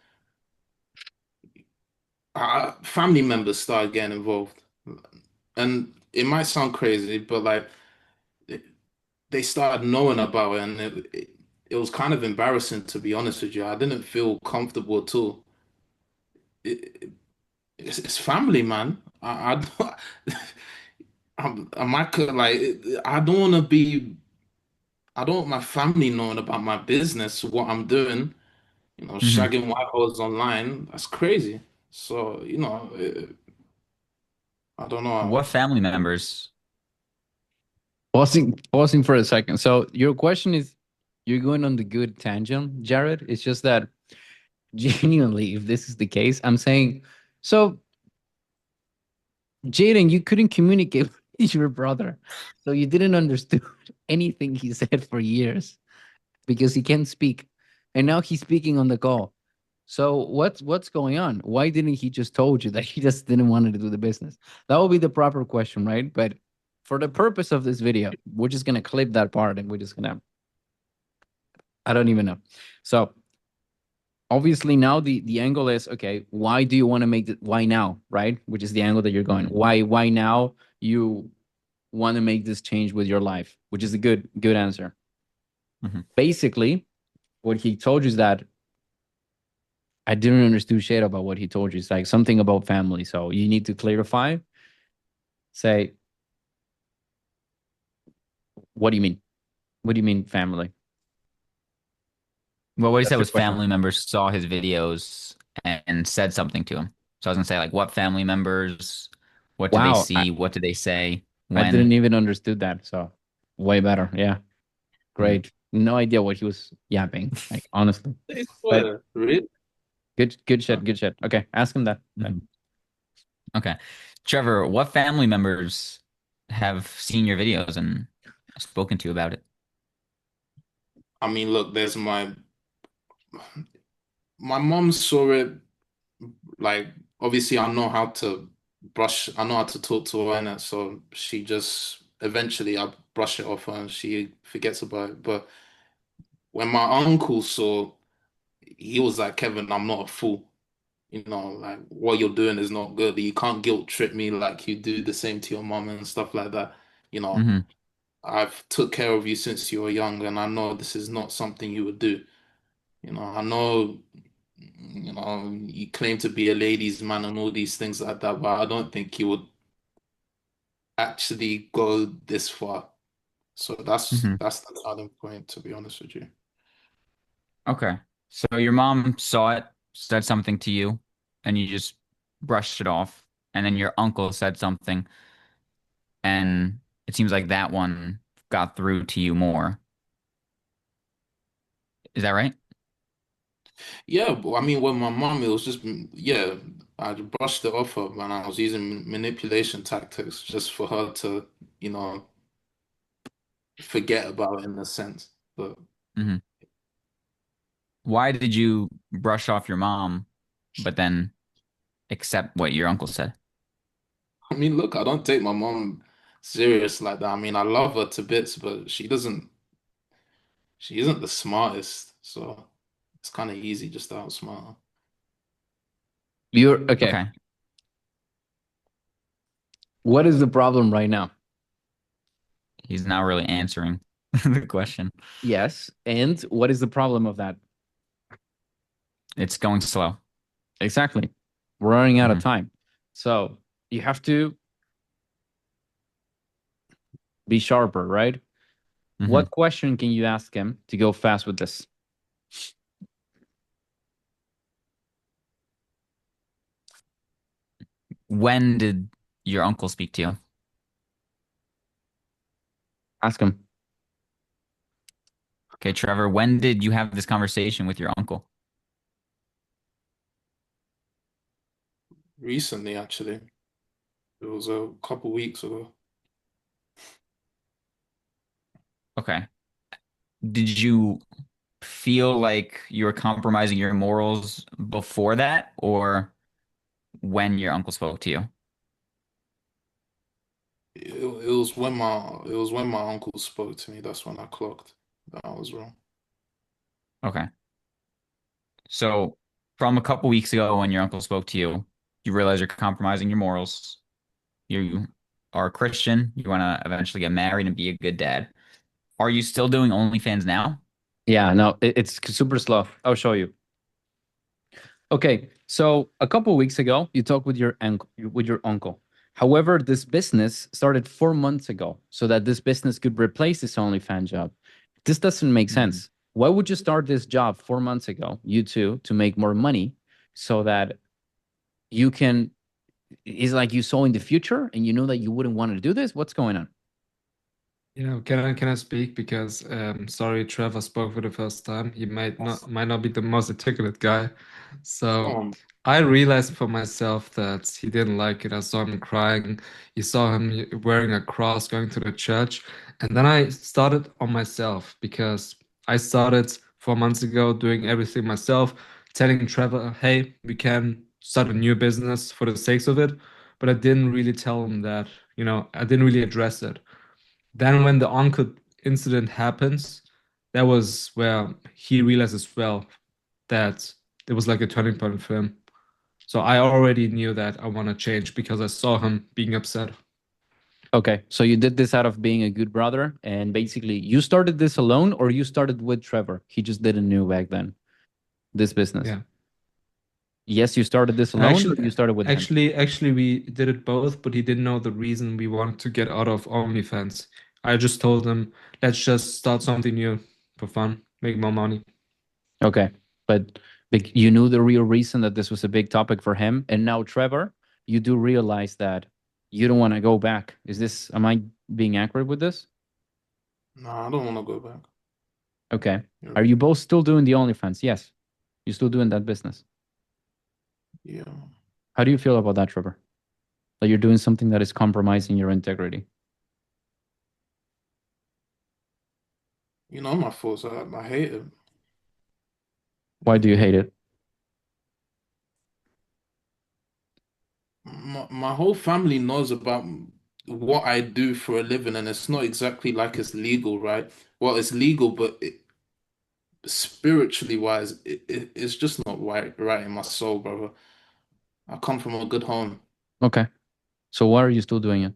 family members started getting involved. And it might sound crazy, but like, it- they started knowing about it, and it was kind of embarrassing, to be honest with you. I didn't feel comfortable at all. It, it's family, man. I don't, like, I don't want to be. I don't want my family knowing about my business, what I'm doing. Hmm. Shagging white hoes online. That's crazy. So, I don't know. What family members? Pausing for a second. So your question is, you're going on the good tangent, Jared. It's just that genuinely, if this is the case, I'm saying, so Jaden, you couldn't communicate with your brother, so you didn't understand anything he said for years because he can't speak, and now he's speaking on the call. So what's going on? Why didn't he just told you that he just didn't want to do the business? That would be the proper question, right? But for the purpose of this video, we're just gonna clip that part and we're just gonna, I don't even know. So obviously now the angle is, okay, why do you want to make it, why now, right? Which is the angle that you're going. Why now you want to make this change with your life, which is a good answer. Basically, what he told you is that I didn't understand shit about what he told you. It's like something about family. So you need to clarify. Say, what do you mean? What do you mean family? Well, what he That's said the was question. family members saw his videos and said something to him. So I was gonna say, like, what family members? What did they Wow, see? What did they say? I When? didn't even understood that. So way better. Yeah. Great. No idea what he was yapping, like honestly. But Really? good shit. Okay, ask him that. Mhm. Okay. Trevor, what family members have seen your videos and spoken to you about it? I mean, look, there's my mom saw it. Like, obviously, I know how to I know how to talk to her, and so she just eventually I brush it off her and she forgets about it. But when my uncle saw, he was like, Kevin, I'm not a fool. Like what you're doing is not good. You can't guilt trip me like you do the same to your mom and stuff like that. You know, Hmm. I've took care of you since you were young, and I know this is not something you would do. I know, you claim to be a ladies' man and all these things like that, but I don't think you would actually go this far. So that's Hmm. that's the turning point, to be honest with you. Okay. So your mom saw it, said something to you, and you just brushed it off. And then your uncle said something, and it seems like that one got through to you more. Is that right? Yeah, but I mean, with my mom, it was just, yeah, I brushed it off her, and I was using manipulation tactics just for her to, you know, forget about it in a sense. But Hmm. Why did you brush off your mom, but then accept what your uncle said? I mean, look, I don't take my mom serious like that. I mean, I love her to bits, but she isn't the smartest, so it's kind of easy just to outsmart her. You're okay. Okay. What is the problem right now? He's not really answering the question. Yes. And what is the problem of that? It's going slow. Exactly. We're running out of Hmm. time. So you have to be sharper, right? Hmm. What question can you ask him to go fast with this? When did your uncle speak to you? Ask him. Okay, Trevor, when did you have this conversation with your uncle? Recently, actually, it was a couple weeks ago. Okay. Did you feel like you were compromising your morals before that or when your uncle spoke to you? It was when my uncle spoke to me. That's when I clocked that I was wrong. Okay. So from a couple weeks ago when your uncle spoke to you, you realize you're compromising your morals. You are a Christian. You want to eventually get married and be a good dad. Are you still doing OnlyFans now? Yeah, no, it's super slow. I'll show you. Okay, so a couple of weeks ago, you talked with your uncle. However, this business started 4 months ago, so that this business could replace this OnlyFans job. This doesn't make Mhm. sense. Why would you start this job 4 months ago, you two, to make more money, so that you can, it's like you saw in the future and you know that you wouldn't want to do this? What's going on? Yeah, can I speak? Because sorry, Trevor spoke for the first time. He might not be the most articulate guy. So Um, I realized for myself that he didn't like it. I saw him crying. You saw him wearing a cross going to the church. And then I started on myself because I started 4 months ago doing everything myself, telling Trevor, hey, we can start a new business for the sakes of it. But I didn't really tell him that, I didn't really address it. Then when the uncle incident happens, that was where he realized as well that it was like a turning point for him. So I already knew that I want to change because I saw him being upset. Okay, so you did this out of being a good brother, and basically you started this alone, or you started with Trevor? He just didn't know back then this business. Yeah. Yes, you started this alone, or you started with him? Actually, we did it both, but he didn't know the reason we wanted to get out of OnlyFans. I just told him, let's just start something new for fun, make more money. Okay, but you knew the real reason that this was a big topic for him, and now Trevor, you do realize that you don't want to go back. Am I being accurate with this? nah, I don't want to go back. Okay. Yeah. Are you both still doing the OnlyFans? Yes. You're still doing that business. Yeah. How do you feel about that, Trevor? That you're doing something that is compromising your integrity? You know my faults. I hate it. Why do you hate it? My whole family knows about what I do for a living, and it's not exactly like it's legal, right? Well, it's legal, but spiritually wise, it's just not right in my soul, brother. I come from a good home. Okay. So why are you still doing it?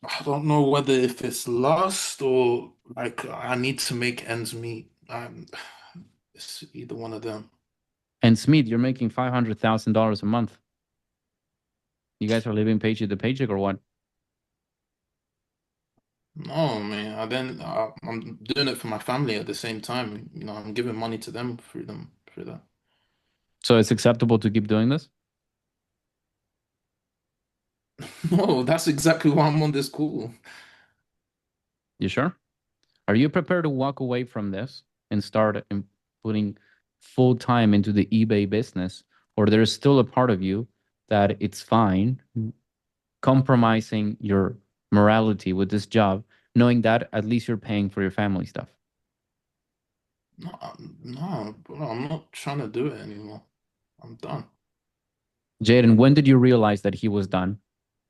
I don't know whether if it's lust or like I need to make ends meet. It's either one of them. And Smith, you're making $500,000 a month. You guys are living paycheck to paycheck or what? No, man. I'm doing it for my family at the same time. You know, I'm giving money to them through that. So it's acceptable to keep doing this? No, that's exactly why I'm on this call. You sure? Are you prepared to walk away from this and start putting full time into the eBay business? Or there's still a part of you that it's fine compromising your morality with this job, knowing that at least you're paying for your family stuff? No, no, bro, I'm not trying to do it anymore. I'm done. Jaden, when did you realize that he was done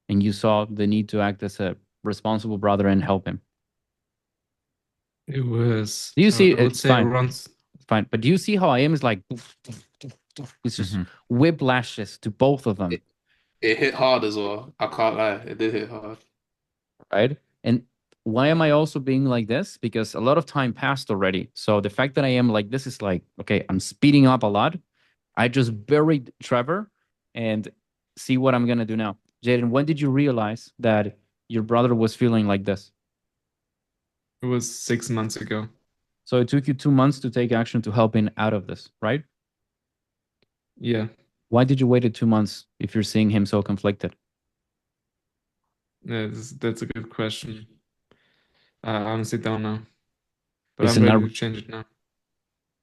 and you saw the need to act as a responsible brother and help him? It was, Do you see? I would It's say fine. around, It's fine. But do you see how I am? Is like, it's just whiplashes to both of them, It hit hard as well. I can't lie. It did hit hard. right? And why am I also being like this? Because a lot of time passed already. So the fact that I am like this is like, okay, I'm speeding up a lot. I just buried Trevor and see what I'm gonna do now. Jaden, when did you realize that your brother was feeling like this? it was 6 months ago. So it took you 2 months to take action to help him out of this, right? Yeah, Why did you wait 2 months if you're seeing him so conflicted? that's a good question. I honestly don't know, but Is I'm it ready not? to change it now.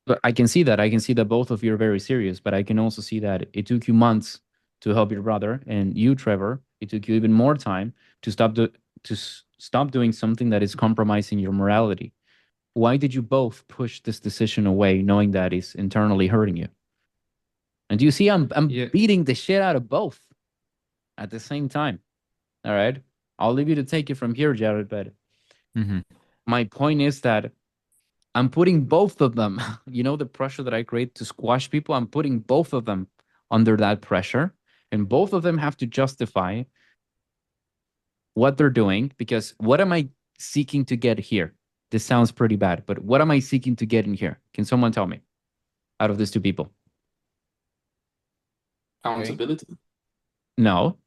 But I can see that. I can see that both of you are very serious, but I can also see that it took you months to help your brother, and you, Trevor, it took you even more time to stop doing something that is compromising your morality. Why did you both push this decision away, knowing that it's internally hurting you? And do you see, I'm Yeah, beating the shit out of both at the same time. All right, I'll leave you to take it from here, Jared. But my point is that I'm putting both of them, you know, the pressure that I create to squash people, I'm putting both of them under that pressure. And both of them have to justify what they're doing, because what am I seeking to get here? This sounds pretty bad, but what am I seeking to get in here? Can someone tell me out of these two people? Accountability. No.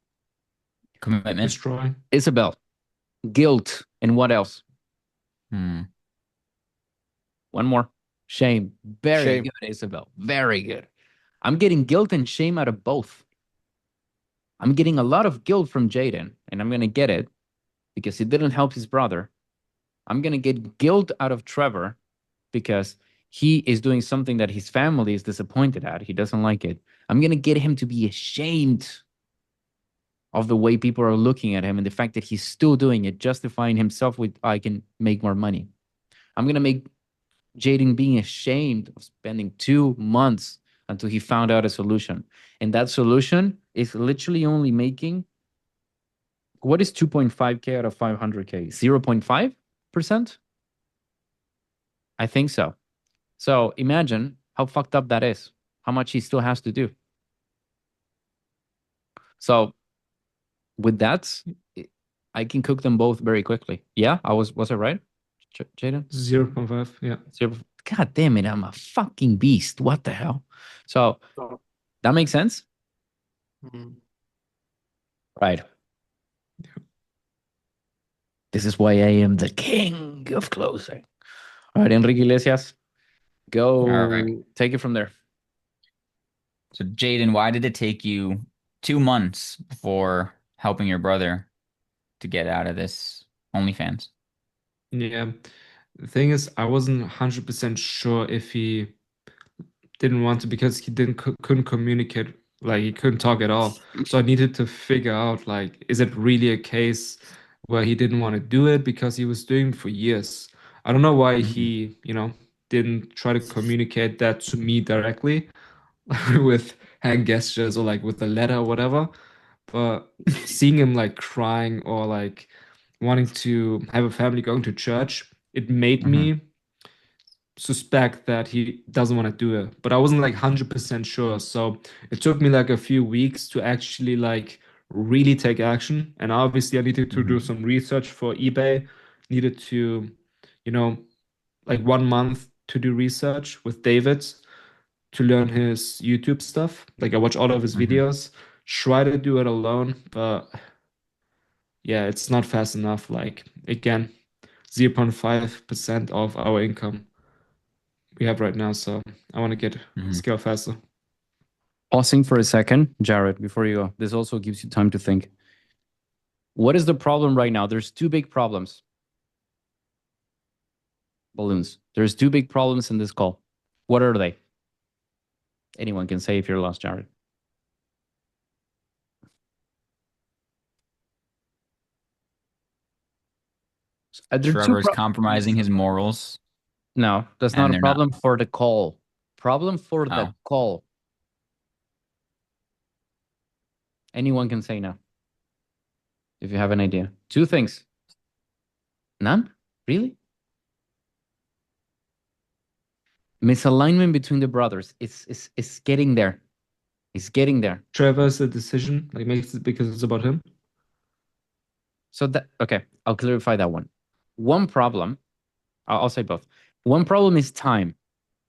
Commitment. destroy. Isabel, guilt, and what else? Hmm. One more. Shame. Very Shame. good, Isabel. Very good. I'm getting guilt and shame out of both. I'm getting a lot of guilt from Jaden, and I'm gonna get it because he didn't help his brother. I'm gonna get guilt out of Trevor because he is doing something that his family is disappointed at. He doesn't like it. I'm gonna get him to be ashamed of the way people are looking at him and the fact that he's still doing it, justifying himself with I can make more money. I'm gonna make Jaden being ashamed of spending 2 months until he found out a solution. And that solution is literally only making what is 2.5K out of 500K? 0.5%? I think so. So imagine how fucked up that is, how much he still has to do. So with that, I can cook them both very quickly. Yeah, was I right, Jaden? 0.5. Yeah. God damn it, I'm a fucking beast. What the hell? So that makes sense? Mm. Right. This is why I am the king of closing. All right, Enrique Iglesias, go All right. take it from there. So Jaden, why did it take you 2 months before helping your brother to get out of this OnlyFans? Yeah. The thing is, I wasn't 100% sure if he didn't want to because he couldn't communicate, like he couldn't talk at all. So I needed to figure out, like, is it really a case where he didn't want to do it because he was doing it for years? I don't know why he, didn't try to communicate that to me directly with hand gestures or like with a letter or whatever. But seeing him like crying or like wanting to have a family going to church, it made me suspect that he doesn't want to do it. But I wasn't like 100% sure. So it took me like a few weeks to actually like really take action. And obviously I needed to do some research for eBay, needed to, like 1 month to do research with David to learn his YouTube stuff. Like I watch all of his videos, try to do it alone, but yeah, it's not fast enough. Like again, 0.5% of our income we have right now, so I want to get scale faster. Pausing for a second, Jared, before you go. This also gives you time to think. What is the problem right now? There's two big problems. Balloons. There's two big problems in this call. What are they? Anyone can say if you're lost, Jared. There are two Trevor's compromising his morals. No, that's And not a they're not. problem for the call. Problem for the Oh. call. Anyone can say no. If you have an idea. Two things. None? Really? Misalignment between the brothers. It's getting there. It's getting there. Trevor's a decision, like makes it because it's about him. So that okay, I'll clarify that one. One problem, I'll say both. One problem is time.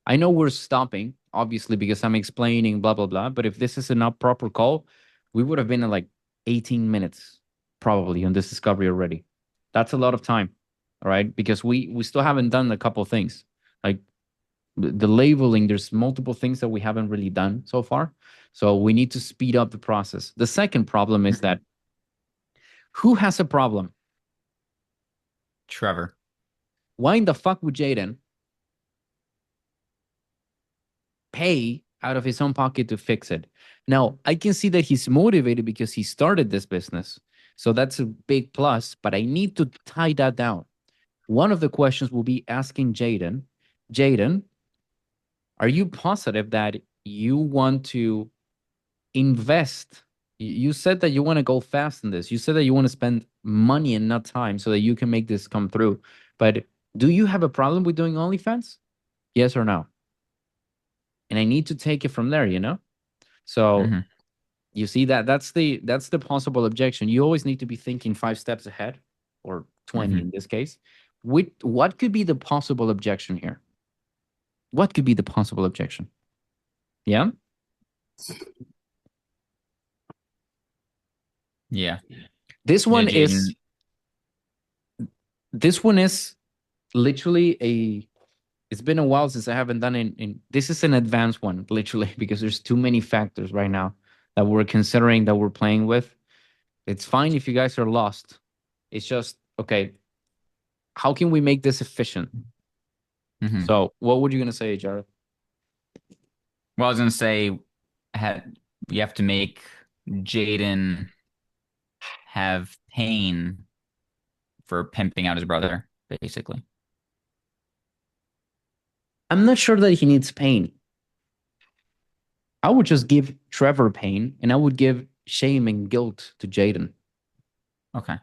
I know we're stopping, obviously, because I'm explaining blah blah blah. But if this is a not proper call, we would have been at like 18 minutes probably on this discovery already. That's a lot of time, all right? Because we still haven't done a couple things like the labeling. There's multiple things that we haven't really done so far, so we need to speed up the process. The second problem is that who has a problem? Trevor. Why in the fuck would Jaden pay out of his own pocket to fix it? Now, I can see that he's motivated because he started this business. So that's a big plus, but I need to tie that down. One of the questions will be asking Jaden, are you positive that you want to invest? You said that you want to go fast in this. You said that you want to spend money and not time so that you can make this come through. But do you have a problem with doing OnlyFans? Yes or no? And I need to take it from there, So you see that's the possible objection. You always need to be thinking 5 steps ahead, or 20 in this case. What could be the possible objection here? What could be the possible objection? Yeah? Yeah. This one Yeah, is literally It's been a while since I haven't done in this is an advanced one, literally, because there's too many factors right now that we're considering, that we're playing with. It's fine if you guys are lost. It's just, okay, how can we make this efficient? Mhm. So what were you gonna say, Jared? Well, I was gonna say, you have to make Jaden have pain for pimping out his brother, basically. I'm not sure that he needs pain. I would just give Trevor pain, and I would give shame and guilt to Jaden, Okay.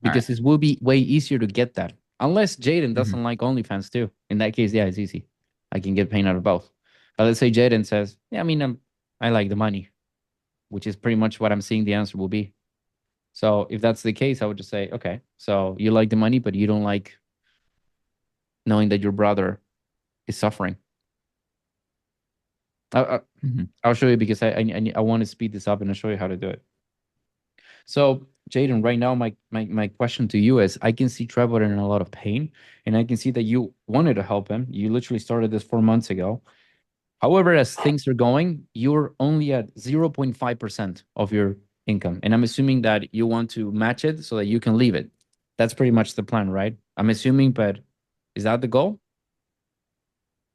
because it will be way easier to get that. Unless Jaden Mhm. doesn't like OnlyFans too. In that case, yeah, it's easy. I can get pain out of both. But let's say Jaden says, "Yeah, I mean, I like the money," which is pretty much what I'm seeing the answer will be. So if that's the case, I would just say, okay, so you like the money, but you don't like knowing that your brother is suffering. Mhm. I'll show you, because I want to speed this up, and I'll show you how to do it. So Jaden, right now, my question to you is, I can see Trevor in a lot of pain, and I can see that you wanted to help him. You literally started this 4 months ago. However, as things are going, you're only at 0.5% of your income. And I'm assuming that you want to match it so that you can leave it. That's pretty much the plan, right? I'm assuming, but is that the goal?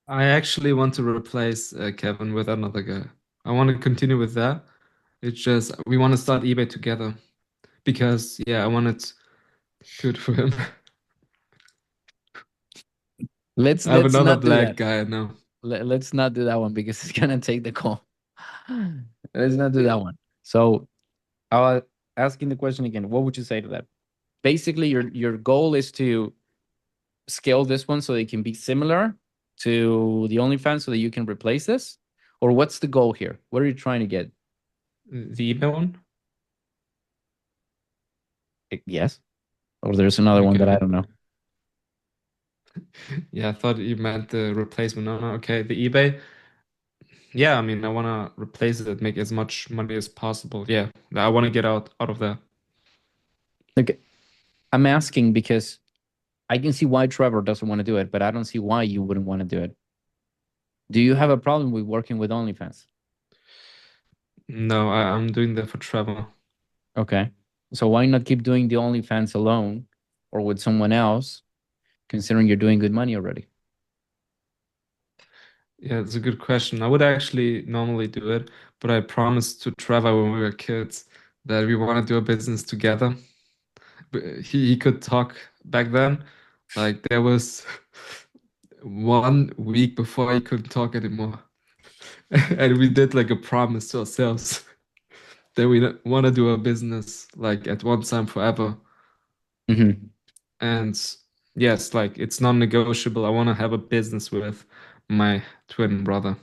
I actually want to replace Kevin with another guy. I want to continue with that. It's just we want to start eBay together because yeah, I want it good for him. Let's I have let's another not do black that. guy now. Let's not do that one, because it's gonna take the call. Let's not do that one. So I'll asking the question again. What would you say to that? Basically, your goal is to scale this one so they can be similar to the OnlyFans so that you can replace this? Or what's the goal here? What are you trying to get? The eBay one? Yes. Or there's another one that I Okay. don't know. Yeah, I thought you meant the replacement. No, no, okay. The eBay. Yeah, I mean, I want to replace it, make as much money as possible. Yeah, I want to get out of there. Okay. I'm asking because I can see why Trevor doesn't want to do it, but I don't see why you wouldn't want to do it. Do you have a problem with working with OnlyFans? No, I'm doing that for Trevor. Okay. So why not keep doing the OnlyFans alone or with someone else, considering you're doing good money already? Yeah, it's a good question. I would actually normally do it, but I promised to Trevor when we were kids that we want to do a business together. But he could talk back then. Like there was 1 week before he couldn't talk anymore. And we did like a promise to ourselves that we want to do a business like at one time forever. Mm-hmm. And yes, like it's non-negotiable. I want to have a business with my twin brother.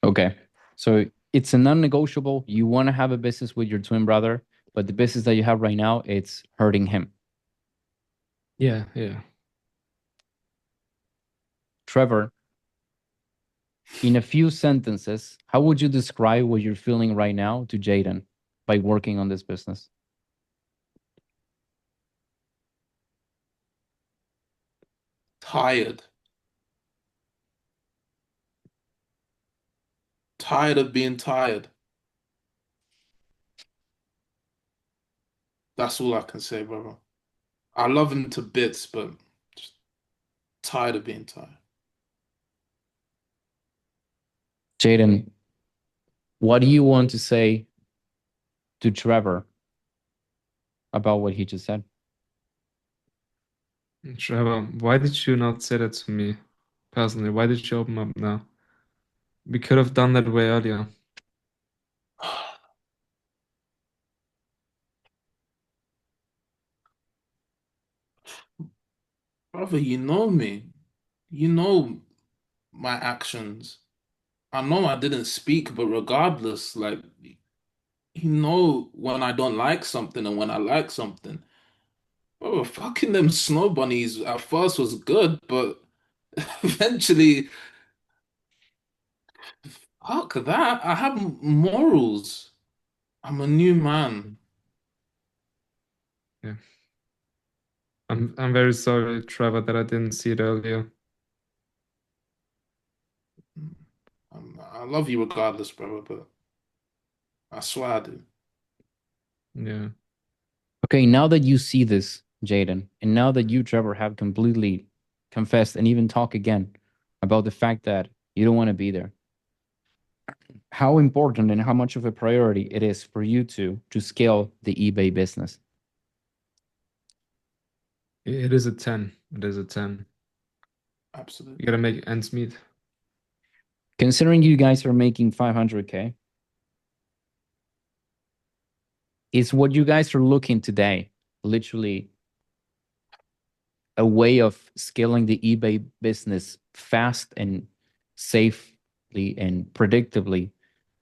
Okay. So it's a non-negotiable. You want to have a business with your twin brother, but the business that you have right now, it's hurting him. Yeah, yeah. Trevor, in a few sentences, how would you describe what you're feeling right now to Jaden by working on this business? Tired. Tired of being tired. That's all I can say, brother. I love him to bits, but just tired of being tired. Jaden, what do you want to say to Trevor about what he just said? Trevor, why did you not say that to me personally? Why did you open up now? We could have done that way earlier. Brother, you know me. You know my actions. I know I didn't speak, but regardless, like, you know when I don't like something and when I like something. Bro, fucking them snow bunnies at first was good, but eventually, fuck that. I have morals. I'm a new man. Yeah. I'm very sorry, Trevor, that I didn't see it earlier. I love you regardless, brother, but I swear I do. Yeah. Okay, now that you see this, Jaden, and now that you, Trevor, have completely confessed and even talk again about the fact that you don't want to be there, how important and how much of a priority it is for you to scale the eBay business? It is a 10. It is a 10. You Absolutely. gotta make ends meet. Considering you guys are making 500K, is what you guys are looking today literally a way of scaling the eBay business fast and safely and predictably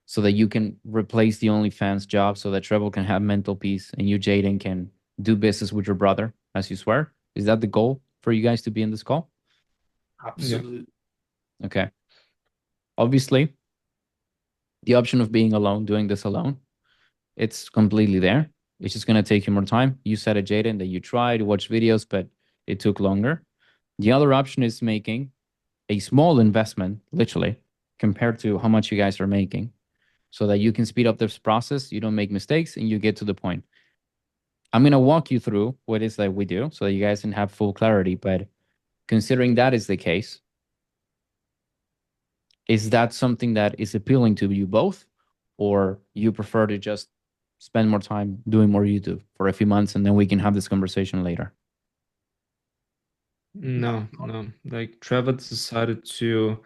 so that you can replace the OnlyFans job so that Trevor can have mental peace and you, Jaden, can do business with your brother as you swear? Is that the goal for you guys to be in this call? Absolutely. Okay. Obviously, the option of being alone, doing this alone, it's completely there. It's just going to take you more time. You said it, Jaden, that you tried to watch videos, but it took longer. The other option is making a small investment, literally, compared to how much you guys are making, so that you can speed up this process, you don't make mistakes, and you get to the point. I'm going to walk you through what it is that we do so that you guys can have full clarity. But considering that is the case, is that something that is appealing to you both, or you prefer to just spend more time doing more YouTube for a few months and then we can have this conversation later? No. Like Trevor decided to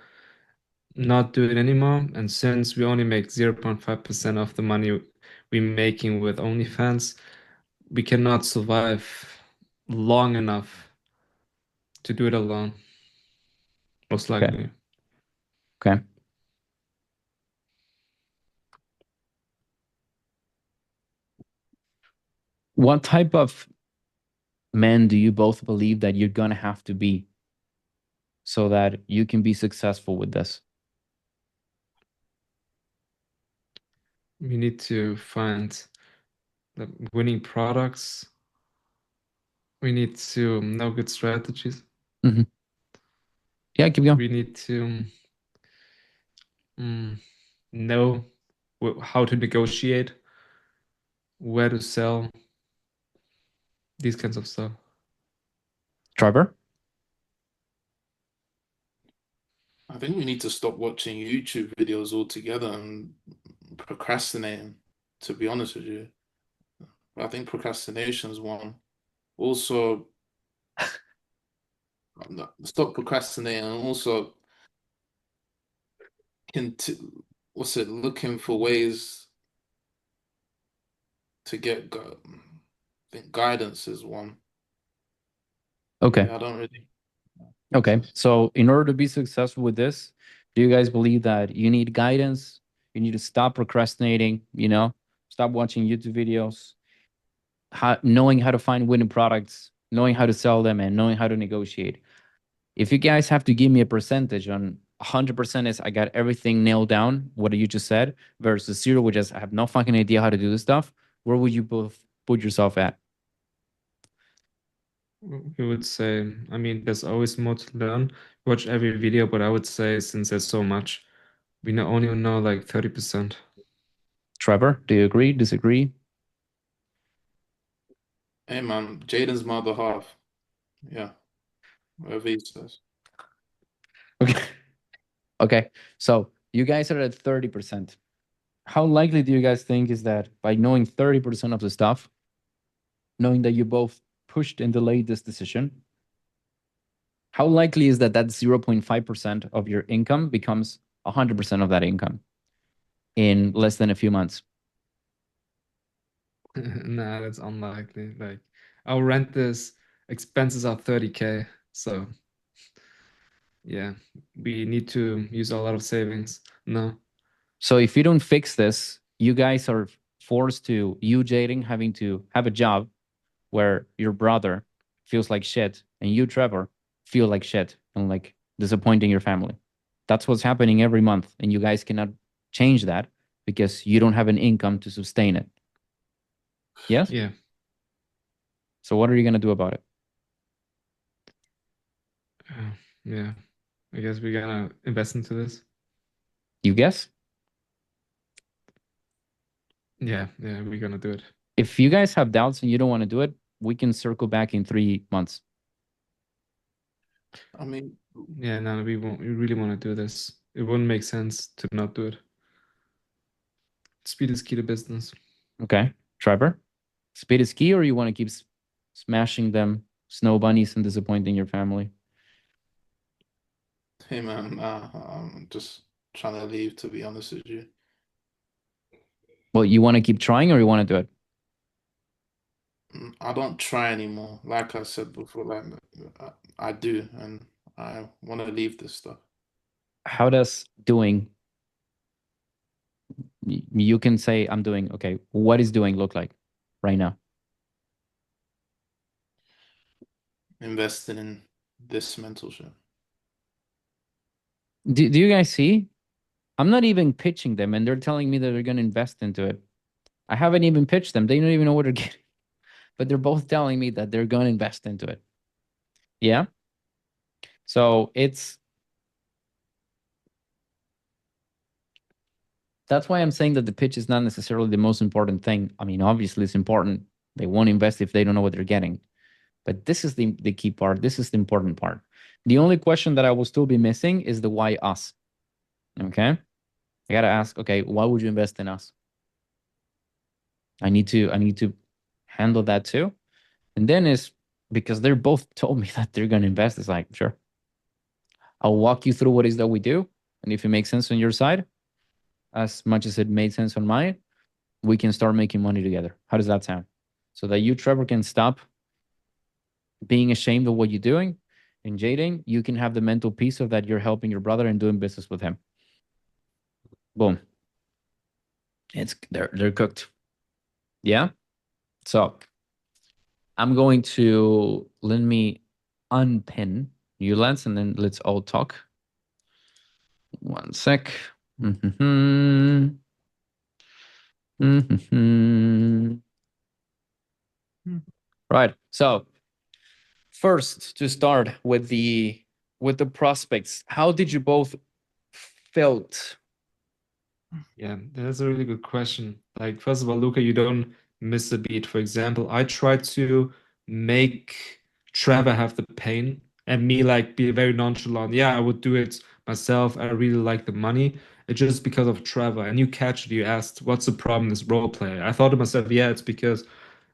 not do it anymore, and since we only make 0.5% of the money we're making with OnlyFans, we cannot survive long enough to do it alone. Most Okay. likely. Okay. What type of men do you both believe that you're going to have to be so that you can be successful with this? We need to find the winning products. We need to know good strategies. Yeah, keep going. We need to know how to negotiate, where to sell, these kinds of stuff. Trevor? I think we need to stop watching YouTube videos altogether and procrastinating, to be honest with you. I think procrastination is one. Also, stop procrastinating and also looking for ways to get I think guidance is one. Okay. Yeah, I don't really. Okay. So, in order to be successful with this, do you guys believe that you need guidance? You need to stop procrastinating, stop watching YouTube videos, knowing how to find winning products, knowing how to sell them, and knowing how to negotiate. If you guys have to give me a percentage on 100% is I got everything nailed down, what you just said, versus 0, which is I have no fucking idea how to do this stuff, where would you both put yourself at? We would say, I mean, there's always more to learn. Watch every video, but I would say since there's so much, we only know like 30%. Trevor, do you agree, disagree? Hey man, Jaden's my other half. Yeah, whatever he says. Okay. Okay. So you guys are at 30%. How likely do you guys think is that by knowing 30% of the stuff, knowing that you both pushed and delayed this decision, how likely is that 0.5% of your income becomes 100% of that income in less than a few months? Nah, that's unlikely. Like our rent expenses are 30K. So yeah, we need to use a lot of savings. No. So if you don't fix this, you guys are forced to, you, Jaden, having to have a job where your brother feels like shit and you, Trevor, feel like shit and like disappointing your family. That's what's happening every month. And you guys cannot change that because you don't have an income to sustain it. Yes? Yeah. So what are you going to do about it? Yeah, I guess we're gonna invest into this. You guess? Yeah, we're gonna do it. If you guys have doubts and you don't want to do it, we can circle back in 3 months. I mean, Yeah, no, we won't. We really want to do this. It wouldn't make sense to not do it. Speed is key to business. Okay. Trevor, speed is key, or you want to keep smashing them snow bunnies and disappointing your family? hey man, I'm just trying to leave, to be honest with you. Well, you want to keep trying or you want to do it? I don't try anymore. Like I said before, like I do, and I want to leave this stuff. How does doing, you can say, I'm doing, okay, what is doing look like right now? Investing in this mentorship. Do you guys see? I'm not even pitching them and they're telling me that they're going to invest into it. I haven't even pitched them. They don't even know what they're getting, but they're both telling me that they're going to invest into it. Yeah. So that's why I'm saying that the pitch is not necessarily the most important thing. I mean, obviously it's important. They won't invest if they don't know what they're getting. But this is the key part. This is the important part. The only question that I will still be missing is the why us. Okay. I gotta ask, okay, why would you invest in us? I need to handle that too. And then is because they're both told me that they're gonna invest. It's like, sure. I'll walk you through what is that we do. And if it makes sense on your side, as much as it made sense on mine, we can start making money together. How does that sound? So that you, Trevor, can stop being ashamed of what you're doing. And Jaden, you can have the mental peace of that you're helping your brother and doing business with him. Boom. They're cooked. Yeah. So I'm going to let me unpin Ulance and then let's all talk. 1 sec. Right. So first, to start with the prospects, how did you both felt? Yeah, that's a really good question. Like, first of all, Luca, you don't miss a beat. For example, I tried to make Trevor have the pain and me like be very nonchalant. Yeah, I would do it myself. I really like the money. It's just because of Trevor. And you catch it, you asked, what's the problem, this role play? I thought to myself, yeah, it's because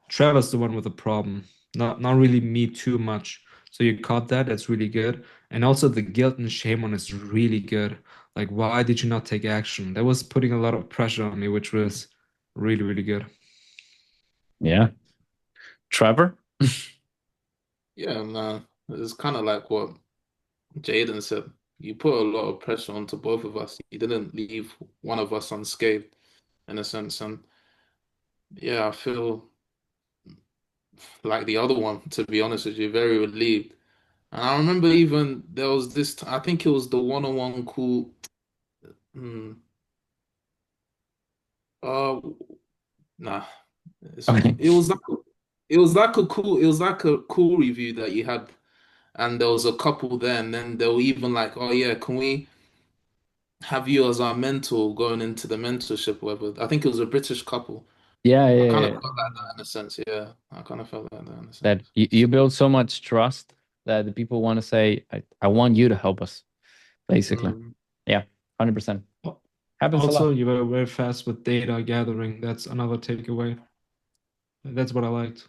Trevor's the one with the problem, not really me too much. So you caught that. That's really good. And also the guilt and shame one is really good. Like, why did you not take action? That was putting a lot of pressure on me, which was really, really good. Yeah. Trevor? Yeah, man. It's kind of like what Jaden said. You put a lot of pressure onto both of us. You didn't leave one of us unscathed, in a sense. And yeah, I feel like the other one, to be honest with you, very relieved. And I remember even there was this, I think it was the one-on-one call. Hmm, uh, nah, it's Okay. it was like it was like a cool review that you had, and there was a couple there, and then they were even like, oh yeah, can we have you as our mentor going into the mentorship, or whatever. I think it was a British couple. Yeah, I yeah, kind of yeah. felt like that in a sense. Yeah, I kind of felt like that in a That sense. you build so much trust that the people want to say, I want you to help us, basically. Mm. Yeah, 100%. Happens a Also, lot. you were very fast with data gathering. That's another takeaway. That's what I liked.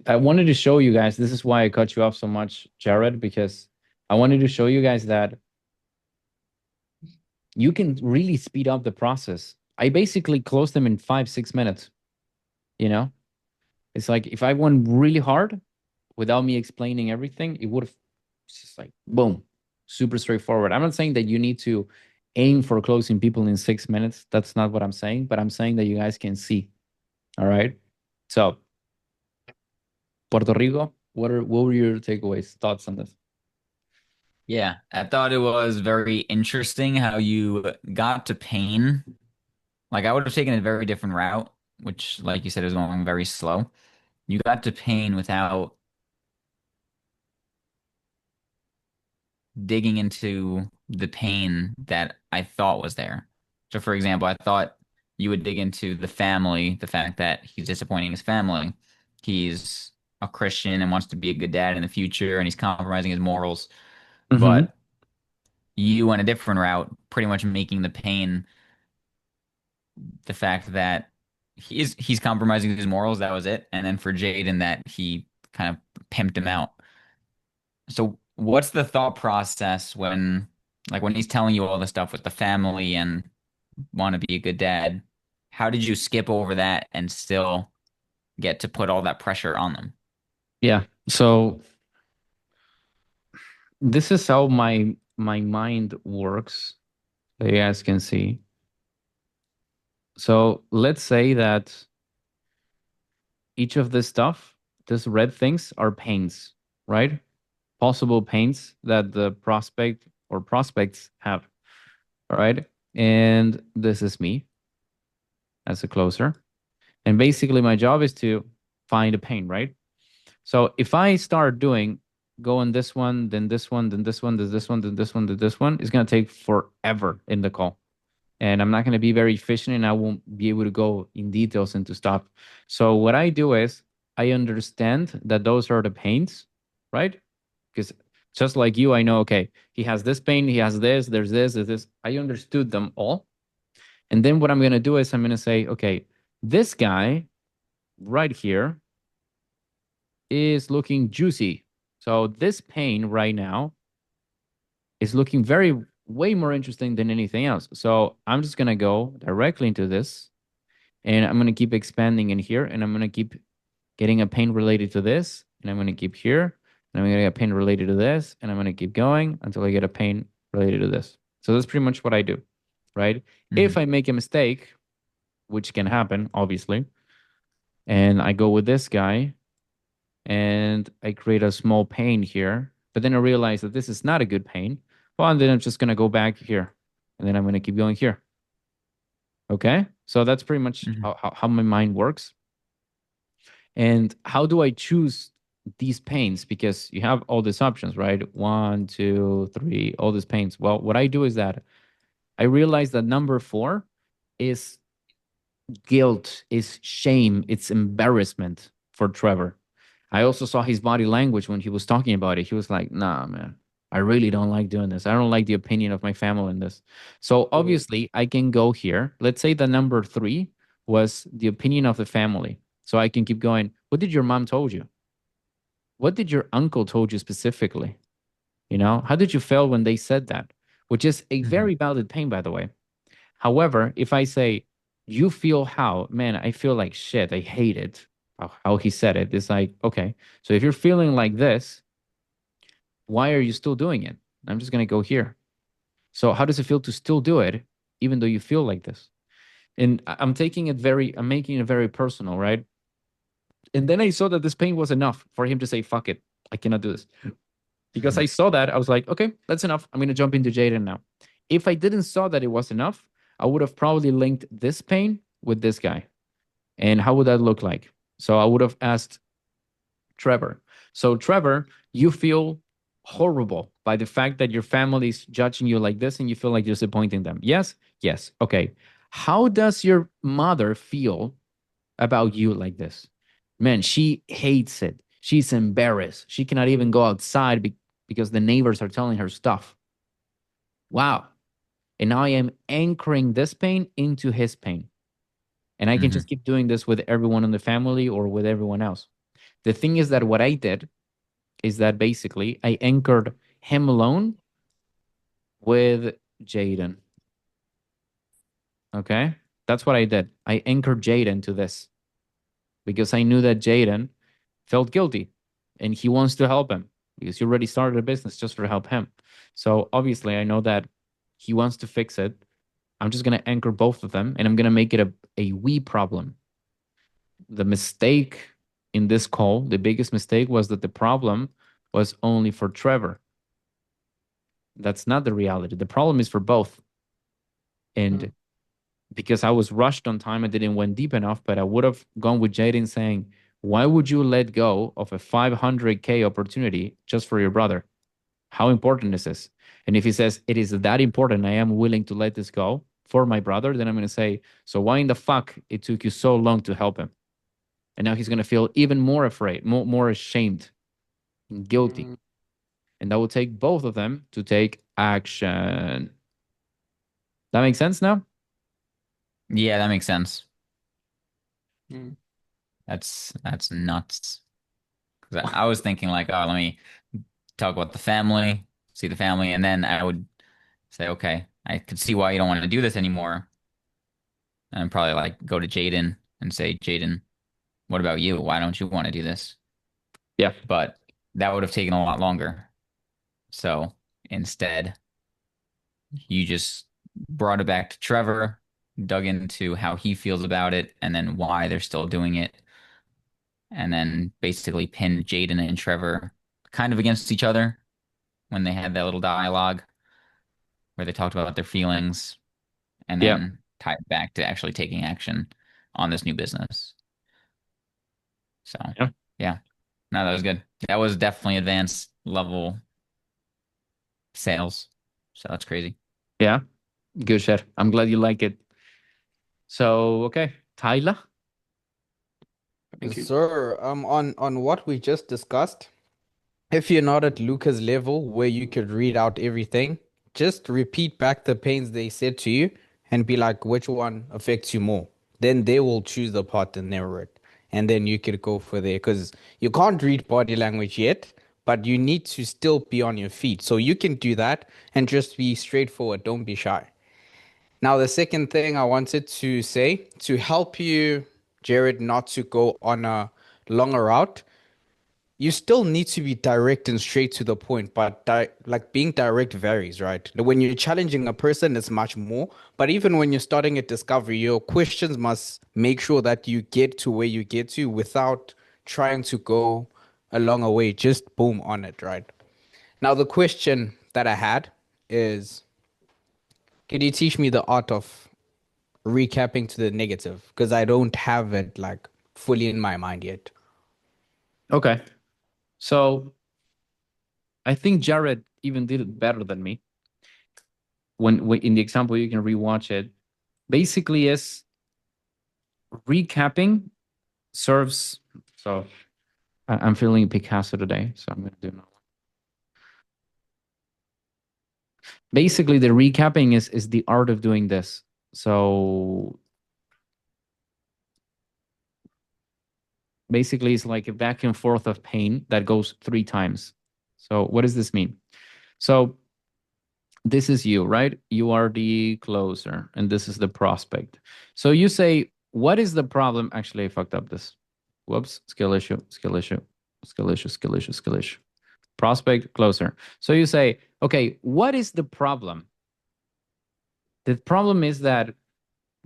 I wanted to show you guys, this is why I cut you off so much, Jared, because I wanted to show you guys that you can really speed up the process. I basically closed them in 5-6 minutes. You know, it's like if I went really hard without me explaining everything, it would have just like boom, super straightforward. I'm not saying that you need to aim for closing people in 6 minutes. That's not what I'm saying, but I'm saying that you guys can see. All right. So, Puerto Rico, what were your takeaways, thoughts on this? Yeah, I thought it was very interesting how you got to pain. Like I would have taken a very different route, which, like you said, is going very slow. You got to pain without digging into the pain that I thought was there. So, for example, I thought you would dig into the family, the fact that he's disappointing his family. He's a Christian and wants to be a good dad in the future, and he's compromising his morals. Mm-hmm. But you went a different route, pretty much making the pain the fact that he's compromising his morals. That was it. And then for Jaden, that he kind of pimped him out. So what's the thought process when, like, when he's telling you all the stuff with the family and want to be a good dad? How did you skip over that and still get to put all that pressure on them? Yeah. So this is how my mind works, you guys can see. So let's say that each of this stuff, this red things are pains, right? Possible pains that the prospect or prospects have. All right. And this is me as a closer. And basically my job is to find a pain, right? So if I start going this one, then this one, then this one, then this one, then this one, then this one, it's going to take forever in the call. And I'm not going to be very efficient and I won't be able to go in details into stuff. So what I do is I understand that those are the pains, right? Because just like you, I know, okay, he has this pain, he has this, there's this, there's this. I understood them all. And then what I'm going to do is I'm going to say, okay, this guy right here is looking juicy. So this pain right now is looking way more interesting than anything else. So I'm just going to go directly into this and I'm going to keep expanding in here and I'm going to keep getting a pain related to this. And I'm going to keep here and I'm going to get a pain related to this. And I'm going to keep going until I get a pain related to this. So that's pretty much what I do, right? If I make a mistake, which can happen, obviously, and I go with this guy and I create a small pain here, but then I realize that this is not a good pain. Well, and then I'm just going to go back here and then I'm going to keep going here. Okay. So that's pretty much how my mind works. And how do I choose these pains? Because you have all these options, right? 1, 2, 3, all these pains. Well, what I do is that I realize that number 4 is guilt, is shame, it's embarrassment for Trevor. I also saw his body language when he was talking about it. He was like, nah, man, I really don't like doing this. I don't like the opinion of my family in this. So obviously I can go here. Let's say the number 3 was the opinion of the family. So I can keep going. What did your mom told you? What did your uncle told you specifically? You know, how did you feel when they said that? Which is a very valid pain, by the way. However, if I say, you feel how? Man, I feel like shit. I hate it. How he said it. It's like, okay, so if you're feeling like this, why are you still doing it? I'm just going to go here. So how does it feel to still do it, even though you feel like this? And I'm making it very personal, right? And then I saw that this pain was enough for him to say, fuck it, I cannot do this. Because I saw that, I was like, okay, that's enough. I'm going to jump into Jaden now. If I didn't saw that it was enough, I would have probably linked this pain with this guy. And how would that look like? So I would have asked Trevor. So Trevor, you feel horrible by the fact that your family's judging you like this and you feel like you're disappointing them. Yes? Yes. Okay. How does your mother feel about you like this? Man, she hates it. She's embarrassed. She cannot even go outside because the neighbors are telling her stuff. Wow. And now I am anchoring this pain into his pain. And I can just keep doing this with everyone in the family or with everyone else. The thing is that what I did is that basically I anchored him alone with Jaden. Okay? That's what I did. I anchored Jaden to this because I knew that Jaden felt guilty and he wants to help him because he already started a business just to help him. So obviously I know that he wants to fix it. I'm just going to anchor both of them and I'm going to make it a we problem. The mistake in this call, the biggest mistake was that the problem was only for Trevor. That's not the reality. The problem is for both. And because I was rushed on time, I didn't went deep enough, but I would have gone with Jaden saying, why would you let go of a 500K opportunity just for your brother? How important is this? And if he says it is that important, I am willing to let this go for my brother, then I'm going to say, so why in the fuck it took you so long to help him? And now he's going to feel even more afraid, more ashamed and guilty. And that will take both of them to take action. That makes sense now? Yeah, that makes sense. Mm. That's nuts. 'Cause I was thinking like, oh, let me talk about the family, see the family, and then I would say, okay, I could see why you don't want to do this anymore. And probably like go to Jaden and say, Jaden, what about you? Why don't you want to do this? Yeah. But that would have taken a lot longer. So instead, you just brought it back to Trevor, dug into how he feels about it, and then why they're still doing it. And then basically pinned Jaden and Trevor kind of against each other when they had that little dialogue where they talked about their feelings and Yeah. then tied back to actually taking action on this new business. So, Yeah. No, that was good. That was definitely advanced level sales. So that's crazy. Yeah. Good shit. I'm glad you like it. So, okay. Tyler? Thank you. Sir, on what we just discussed, if you're not at Luca's level where you could read out everything, just repeat back the pains they said to you and be like, which one affects you more? Then they will choose the part and narrow it. And then you could go for there because you can't read body language yet, but you need to still be on your feet. So you can do that and just be straightforward. Don't be shy. Now, the second thing I wanted to say to help you, Jared, not to go on a longer route, you still need to be direct and straight to the point, but like being direct varies, right? When you're challenging a person, it's much more. But even when you're starting a discovery, your questions must make sure that you get to where you get to without trying to go a longer way. Just boom on it, right? Now, the question that I had is, can you teach me the art of recapping to the negative? Because I don't have it like fully in my mind yet. Okay. So I think Jared even did it better than me. When in the example, you can rewatch it. Basically, is recapping serves. So I'm feeling Picasso today, so I'm going to do another one. Basically, the recapping is the art of doing this. So basically, it's like a back and forth of pain that goes 3 times. So what does this mean? So this is you, right? You are the closer, and this is the prospect. So you say, what is the problem? Actually, I fucked up this. Whoops, skill issue, skill issue, skill issue, skill issue, skill issue. Prospect, closer. So you say, okay, what is the problem? The problem is that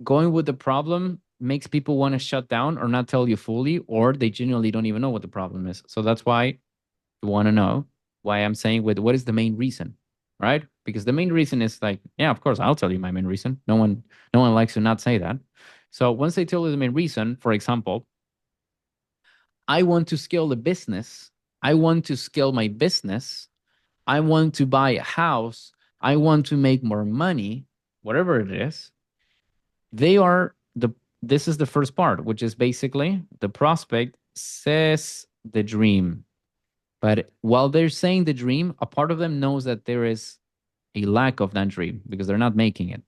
going with the problem makes people want to shut down or not tell you fully, or they genuinely don't even know what the problem is. So that's why you want to know why I'm saying with what is the main reason, right? Because the main reason is like, yeah, of course, I'll tell you my main reason. No one likes to not say that. So once they tell you the main reason, for example, I want to scale the business. I want to scale my business. I want to buy a house. I want to make more money, whatever it is. This is the first part, which is basically the prospect says the dream. But while they're saying the dream, a part of them knows that there is a lack of that dream because they're not making it.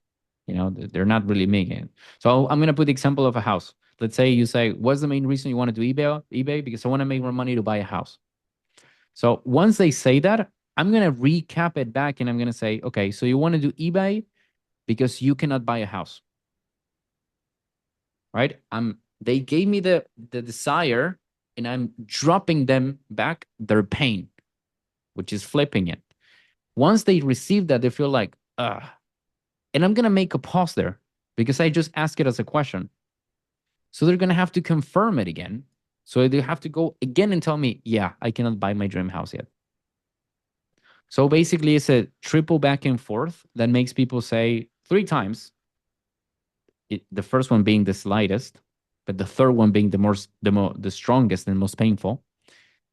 You know, they're not really making it. So I'm going to put the example of a house. Let's say you say, what's the main reason you want to do eBay? Because I want to make more money to buy a house. So once they say that, I'm going to recap it back and I'm going to say, okay, so you want to do eBay because you cannot buy a house. Right? They gave me the desire and I'm dropping them back their pain, which is flipping it. Once they receive that, they feel like, and I'm going to make a pause there because I just asked it as a question. So they're going to have to confirm it again. So they have to go again and tell me, yeah, I cannot buy my dream house yet. So basically, it's a triple back and forth that makes people say 3 times. The first one being the slightest, but the third one being the strongest and most painful,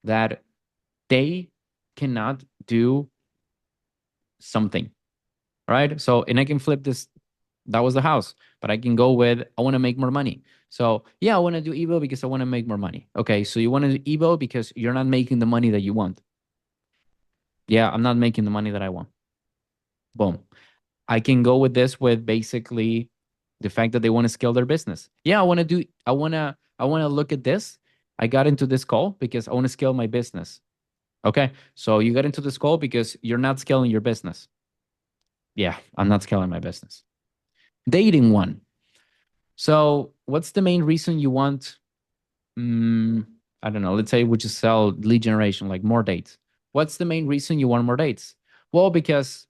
that they cannot do something, right? So, and I can flip this. That was the house, but I can go with, I want to make more money. So yeah, I want to do Evo because I want to make more money. Okay, so you want to do Evo because you're not making the money that you want. Yeah, I'm not making the money that I want. Boom. I can go with this with basically the fact that they want to scale their business. Yeah, I want to look at this. I got into this call because I want to scale my business. Okay, so you got into this call because you're not scaling your business. Yeah, I'm not scaling my business. Dating one. So what's the main reason you want, I don't know, let's say we just sell lead generation, like more dates. What's the main reason you want more dates? Well, because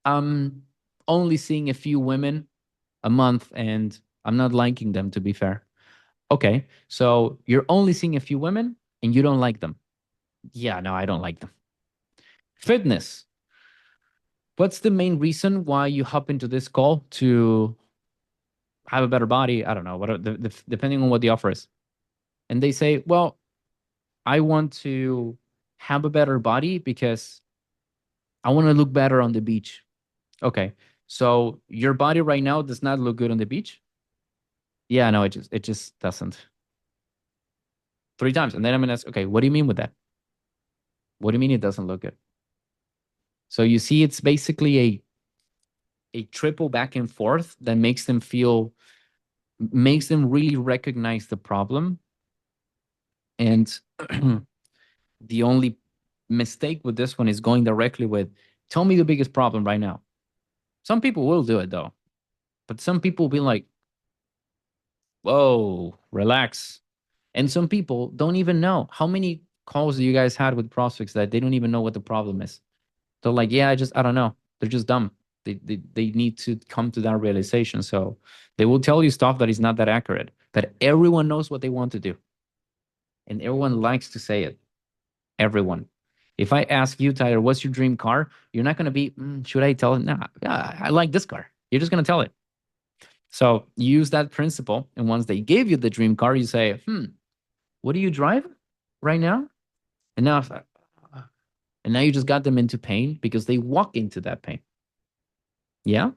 I'm only seeing a few women a month and I'm not liking them, to be fair. Okay, so you're only seeing a few women and you don't like them. Yeah, no, I don't like them. Fitness. What's the main reason why you hop into this call to have a better body? I don't know, what depending on what the offer is. And they say, well, I want to have a better body because I want to look better on the beach. Okay, so your body right now does not look good on the beach? Yeah, no, it just doesn't. 3 times. And then I'm gonna ask, okay, what do you mean with that? What do you mean it doesn't look good? So you see, it's basically a triple back and forth that makes them really recognize the problem. And the only mistake with this one is going directly with, tell me the biggest problem right now. Some people will do it though, but some people will be like, whoa, relax. And some people don't even know. How many calls do you guys had with prospects that they don't even know what the problem is? They're like, yeah, I don't know. They're just dumb. They need to come to that realization. So they will tell you stuff that is not that accurate, but everyone knows what they want to do. And everyone likes to say it. Everyone. If I ask you, Tyler, what's your dream car? You're not going to be, should I tell it? Nah, I like this car. You're just going to tell it. So use that principle. And once they give you the dream car, you say, what do you drive right now? And now you just got them into pain because they walk into that pain. Yeah?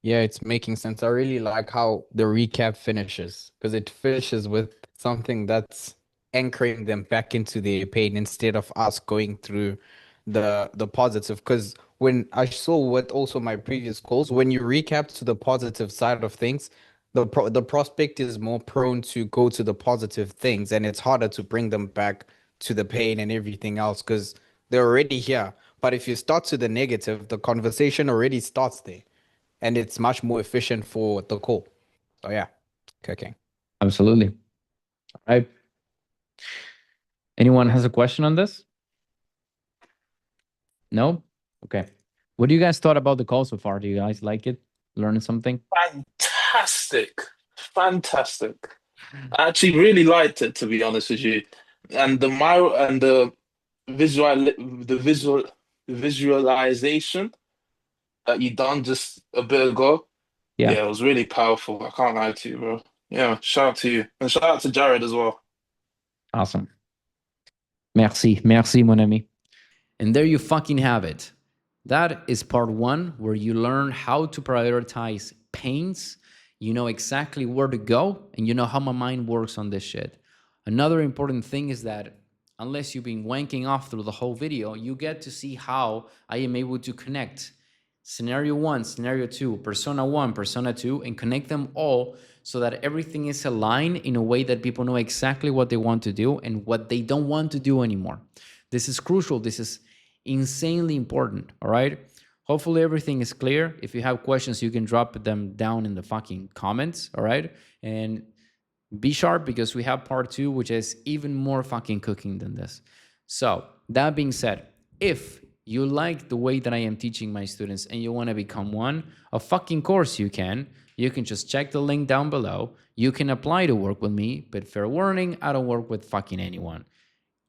Yeah, it's making sense. I really like how the recap finishes because it finishes with something that's anchoring them back into their pain instead of us going through the positive. Because when I saw with also my previous calls, when you recap to the positive side of things, the prospect is more prone to go to the positive things, and it's harder to bring them back to the pain and everything else because they're already here. But if you start to the negative, the conversation already starts there and it's much more efficient for the call. So yeah, cooking. Absolutely. All right. Anyone has a question on this? No? Okay. What do you guys thought about the call so far? Do you guys like it? Learning something? Fantastic. I actually really liked it, to be honest with you. And the visualization that you done just a bit ago. Yeah. Yeah, it was really powerful. I can't lie to you, bro. Yeah, shout out to you. And shout out to Jared as well. Awesome. Merci, mon ami. And there you fucking have it. That is part 1, where you learn how to prioritize pains. You know exactly where to go, and you know how my mind works on this shit. Another important thing is that unless you've been wanking off through the whole video, you get to see how I am able to connect scenario 1, scenario 2, persona 1, persona 2, and connect them all so that everything is aligned in a way that people know exactly what they want to do and what they don't want to do anymore. This is crucial. This is insanely important. All right. Hopefully everything is clear. If you have questions, you can drop them down in the fucking comments. All right. And be sharp because we have part 2, which is even more fucking cooking than this. So that being said, if you like the way that I am teaching my students and you want to become one, of course you can. You can just check the link down below. You can apply to work with me, but fair warning, I don't work with fucking anyone.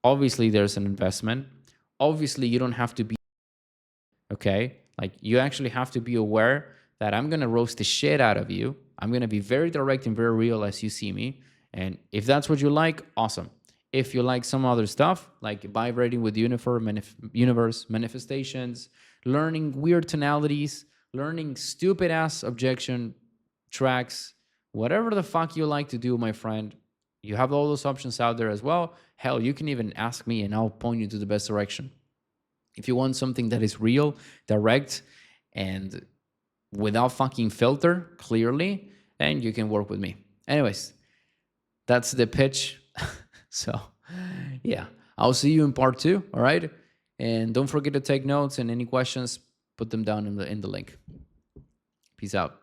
Obviously, there's an investment. Obviously, you don't have to be, okay? Like, you actually have to be aware that I'm going to roast the shit out of you. I'm going to be very direct and very real as you see me. And if that's what you like, awesome. If you like some other stuff, like vibrating with universe manifestations, learning weird tonalities, learning stupid ass objection tracks, whatever the fuck you like to do, my friend, you have all those options out there as well. Hell, you can even ask me and I'll point you to the best direction. If you want something that is real, direct, and without fucking filter, clearly, then you can work with me. Anyways, that's the pitch. So, yeah, I'll see you in part 2. All right, and don't forget to take notes, and any questions, put them down in the link. Peace out.